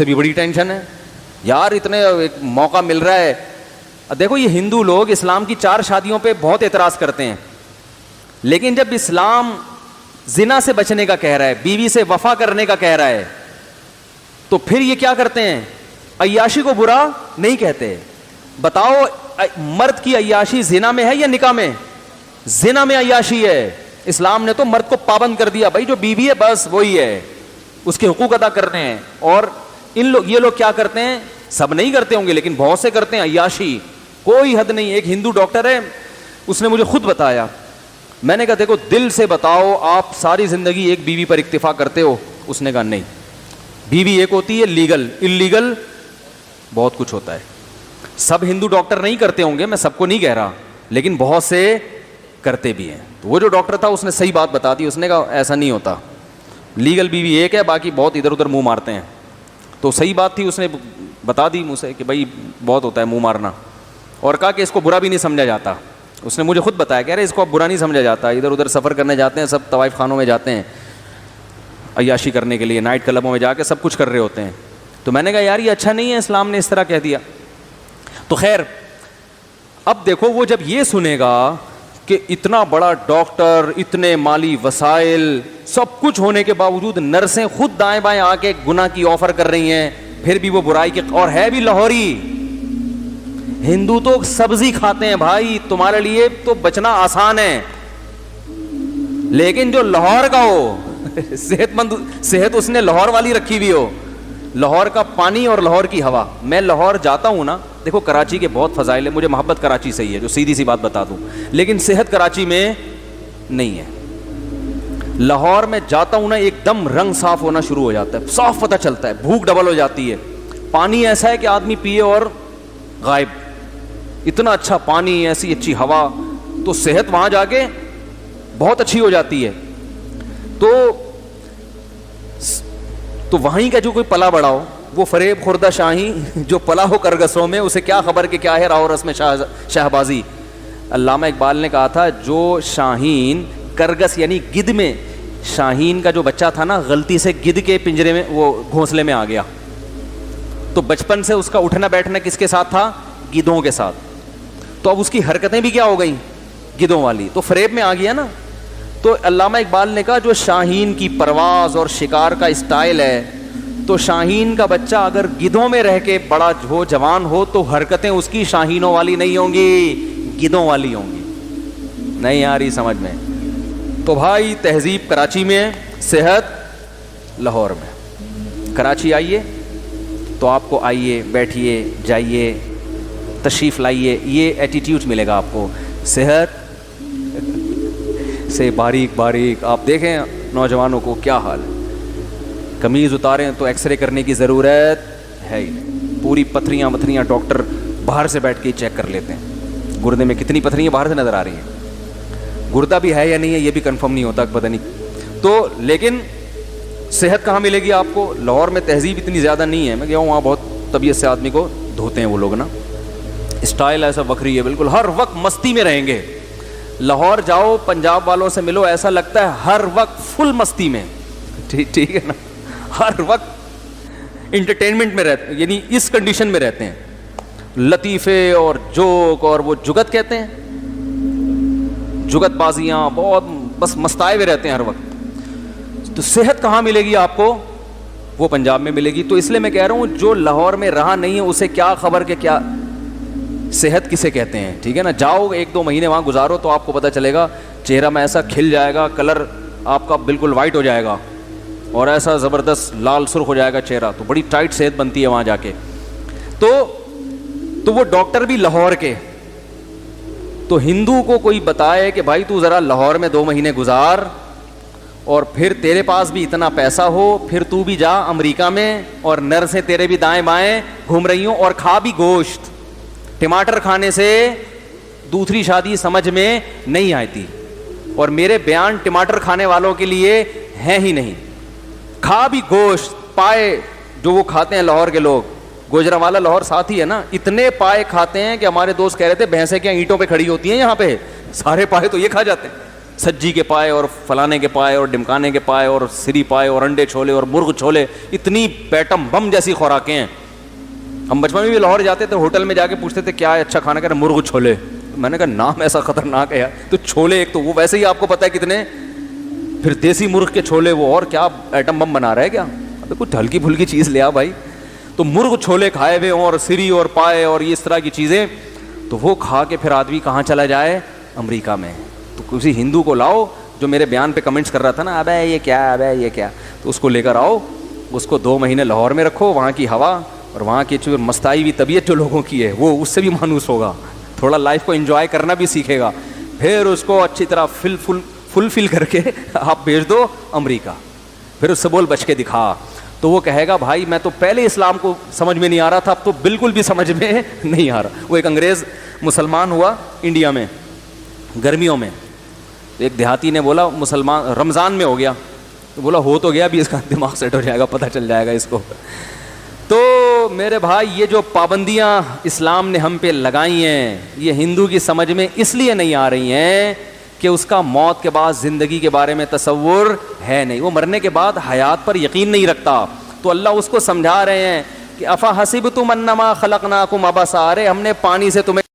بھی بڑی ٹینشن ہے یار, اتنے ایک موقع مل رہا ہے. دیکھو یہ ہندو لوگ اسلام کی 4 شادیوں پہ بہت اعتراض کرتے ہیں, لیکن جب اسلام زنا سے بچنے کا کہہ رہا ہے, بیوی سے وفا کرنے کا کہہ رہا ہے, تو پھر یہ کیا کرتے ہیں, عیاشی کو برا نہیں کہتے. بتاؤ مرد کی عیاشی زنا میں ہے یا نکاح میں؟ زنا میں عیاشی ہے. اسلام نے تو مرد کو پابند کر دیا, بھائی جو بیوی ہے بس وہی ہے, اس کے حقوق ادا کرنے ہیں. اور یہ لوگ کیا کرتے ہیں, سب نہیں کرتے ہوں گے لیکن بہت سے کرتے ہیں عیاشی, کوئی حد نہیں. ایک ہندو ڈاکٹر ہے, اس نے مجھے خود بتایا, میں نے کہا دیکھو دل سے بتاؤ آپ ساری زندگی ایک بیوی پر اکتفا کرتے ہو؟ اس نے کہا نہیں, بیوی ایک ہوتی ہے لیگل, انلیگل بہت کچھ ہوتا ہے. سب ہندو ڈاکٹر نہیں کرتے ہوں گے, میں سب کو نہیں کہہ رہا, لیکن بہت سے کرتے بھی ہیں. تو وہ جو ڈاکٹر تھا اس نے صحیح بات بتا دی, اس نے کہا ایسا نہیں ہوتا, لیگل بیوی ایک ہے, باقی بہت ادھر ادھر منہ مارتے ہیں. تو صحیح بات تھی, اس نے بتا دی مجھ سے کہ بھائی بہت ہوتا ہے منہ مارنا, اور کہا کہ اس کو برا بھی نہیں سمجھا جاتا. اس نے مجھے خود بتایا, کہہ رہے اس کو برا نہیں سمجھا جاتا, ادھر ادھر سفر کرنے جاتے ہیں سب, طوائف خانوں میں جاتے ہیں عیاشی کرنے کے لیے, نائٹ کلبوں میں جا کے سب کچھ کر رہے ہوتے ہیں. تو میں نے کہا یار یہ اچھا نہیں ہے, اسلام نے اس طرح کہہ دیا. تو خیر اب دیکھو وہ جب یہ سنے گا کہ اتنا بڑا ڈاکٹر, اتنے مالی وسائل, سب کچھ ہونے کے باوجود نرسیں خود دائیں بائیں آ کے گناہ کی آفر کر رہی ہیں, پھر بھی وہ برائی کے, اور ہے بھی لاہوری. ہندو تو سبزی کھاتے ہیں بھائی, تمہارے لیے تو بچنا آسان ہے, لیکن جو لاہور کا ہو صحت مند, صحت اس نے لاہور والی رکھی ہوئی ہو, لاہور کا پانی اور لاہور کی ہوا. میں لاہور جاتا ہوں نا, دیکھو کراچی کے بہت فضائل ہے, مجھے محبت کراچی سے ہی ہے, جو سیدھی سی بات بتا دوں, لیکن صحت کراچی میں نہیں ہے. لاہور میں جاتا ہوں نا, ایک دم رنگ صاف ہونا شروع ہو جاتا ہے, صاف پتہ چلتا ہے, بھوک ڈبل ہو جاتی ہے, پانی ایسا ہے کہ آدمی پیے اور غائب, اتنا اچھا پانی, ایسی اچھی ہوا, تو صحت وہاں جا کے بہت اچھی ہو جاتی ہے. تو وہیں کا جو کوئی پلا بڑا ہو, وہ فریب خوردہ شاہی جو پلا ہو کرگسوں میں, اسے کیا خبر کہ کیا ہے راہ و رسم شہبازی. علامہ اقبال نے کہا تھا جو شاہین کرگس یعنی گدھ میں, شاہین کا جو بچہ تھا نا غلطی سے گدھ کے پنجرے میں, وہ گھونسلے میں آ گیا, تو بچپن سے اس کا اٹھنا بیٹھنا کس کے ساتھ تھا, گدھوں کے ساتھ, تو اب اس کی حرکتیں بھی کیا ہو گئیں, گدھوں والی, تو فریب میں آ گیا نا. تو علامہ اقبال نے کہا جو شاہین کی پرواز اور شکار کا اسٹائل ہے, تو شاہین کا بچہ اگر گدھوں میں رہ کے بڑا ہو, جوان ہو, تو حرکتیں اس کی شاہینوں والی نہیں ہوں گی, گدھوں والی ہوں گی. نہیں آ رہی سمجھ میں؟ تو بھائی تہذیب کراچی میں, صحت لاہور میں. کراچی آئیے تو آپ کو آئیے, بیٹھیے, جائیے, تشریف لائیے, یہ ایٹیٹیوڈ ملے گا آپ کو. صحت سے باریک باریک آپ دیکھیں نوجوانوں کو کیا حال ہے, قمیض اتاریں تو ایکس رے کرنے کی ضرورت ہے ہی نہیں, پوری پتھریاں وتھریاں ڈاکٹر باہر سے بیٹھ کے چیک کر لیتے ہیں, گردے میں کتنی پتھریاں باہر سے نظر آ رہی ہیں, گردہ بھی ہے یا نہیں ہے یہ بھی کنفرم نہیں ہوتا, پتہ نہیں. تو لیکن صحت کہاں ملے گی آپ کو؟ لاہور میں تہذیب اتنی زیادہ نہیں ہے, میں گیا ہوں وہاں بہت طبیعت سے آدمی کو دھوتے ہیں وہ لوگ نا, اسٹائل ایسا وکری ہے بالکل, ہر وقت مستی میں رہیں گے. لاہور جاؤ, پنجاب والوں سے ملو, ایسا لگتا ہے ہر وقت فل مستی میں, ٹھیک ہے نا, ہر وقت انٹرٹینمنٹ میں رہتے, یعنی اس کنڈیشن میں رہتے ہیں, لطیفے اور جوک, اور وہ جگت کہتے ہیں, جگت بازیاں, بہت بس مستائے ہوئے رہتے ہیں ہر وقت. تو صحت کہاں ملے گی آپ کو؟ وہ پنجاب میں ملے گی. تو اس لیے میں کہہ رہا ہوں جو لاہور میں رہا نہیں ہے اسے کیا خبر کہ کیا صحت کسے کہتے ہیں, ٹھیک ہے نا. جاؤ 1-2 مہینے وہاں گزارو تو آپ کو پتہ چلے گا, چہرہ میں ایسا کھل جائے گا, کلر آپ کا بالکل وائٹ ہو جائے گا, اور ایسا زبردست لال سرخ ہو جائے گا چہرہ, تو بڑی ٹائٹ صحت بنتی ہے وہاں جا کے. تو وہ ڈاکٹر بھی لاہور کے. تو ہندو کو کوئی بتائے کہ بھائی تو ذرا لاہور میں 2 مہینے گزار, اور پھر تیرے پاس بھی اتنا پیسہ ہو, پھر تو بھی جا امریکہ میں, اور نرسیں تیرے بھی دائیں بائیں گھوم رہی ہوں, اور کھا بھی گوشت. ٹماٹر کھانے سے دوسری شادی سمجھ میں نہیں آتی, اور میرے بیان ٹماٹر کھانے والوں کے لیے ہیں ہی نہیں. کھا بھی گوشت پائے جو وہ کھاتے ہیں لاہور کے لوگ, گوجرانوالا لاہور ساتھ ہی ہے نا, اتنے پائے کھاتے ہیں کہ ہمارے دوست کہہ رہے تھے بھینسیں کیا اینٹوں پہ کھڑی ہوتی ہیں یہاں پہ, سارے پائے تو یہ کھا جاتے ہیں, سجی کے پائے اور فلانے کے پائے اور ڈمکانے کے پائے اور سری پائے اور انڈے چھولے اور مرغ چھولے, اتنی پیٹم بم جیسی خوراکیں ہیں. ہم بچپن میں بھی لاہور جاتے تھے, ہوٹل میں جا کے پوچھتے تھے کیا ہے اچھا کھانا, کہہ رہے مرغ چھولے. میں نے کہا نام ایسا خطرناک ہے یار, تو چھولے ایک تو وہ ویسے ہی آپ کو پتہ ہے کتنے, پھر دیسی مرغ کے چھولے وہ, اور کیا ایٹم بم بنا رہا ہے کیا, ابھی کچھ ہلکی پھلکی چیز لیا بھائی. تو مرغ چھولے کھائے ہوئے اور سری اور پائے اور اس طرح کی چیزیں, تو وہ کھا کے پھر آدمی کہاں چلا جائے, امریکہ میں. تو کسی ہندو کو لاؤ جو میرے بیان پہ کمنٹس کر رہا تھا نا, ابے یہ کیا, ابے یہ کیا, تو اس کو لے کر آؤ, اس کو 2 مہینے لاہور میں رکھو, وہاں کی ہوا اور وہاں کی جو مستائی ہوئی طبیعت جو لوگوں کی ہے وہ اس سے بھی مانوس ہوگا, تھوڑا لائف کو انجوائے کرنا بھی سیکھے گا. پھر اس کو اچھی طرح فل کر کے آپ بھیج دو امریکہ, پھر اس سے بول بچ کے دکھا. تو وہ کہے گا بھائی میں تو پہلے اسلام کو سمجھ میں نہیں آ رہا تھا, اب تو بالکل بھی سمجھ میں نہیں آ رہا. وہ ایک انگریز مسلمان ہوا انڈیا میں گرمیوں میں, ایک دیہاتی نے بولا مسلمان رمضان میں ہو گیا, تو بولا ہو تو گیا, ابھی اس کا دماغ سیٹ ہو جائے گا, پتہ چل جائے گا اس کو. تو میرے بھائی یہ جو پابندیاں اسلام نے ہم پہ لگائی ہیں, یہ ہندو کی سمجھ میں اس لیے نہیں آ رہی ہیں کہ اس کا موت کے بعد زندگی کے بارے میں تصور ہے نہیں, وہ مرنے کے بعد حیات پر یقین نہیں رکھتا. تو اللہ اس کو سمجھا رہے ہیں کہ افا حسبتم انما خلقناکم عبثا, ارے ہم نے پانی سے تمہیں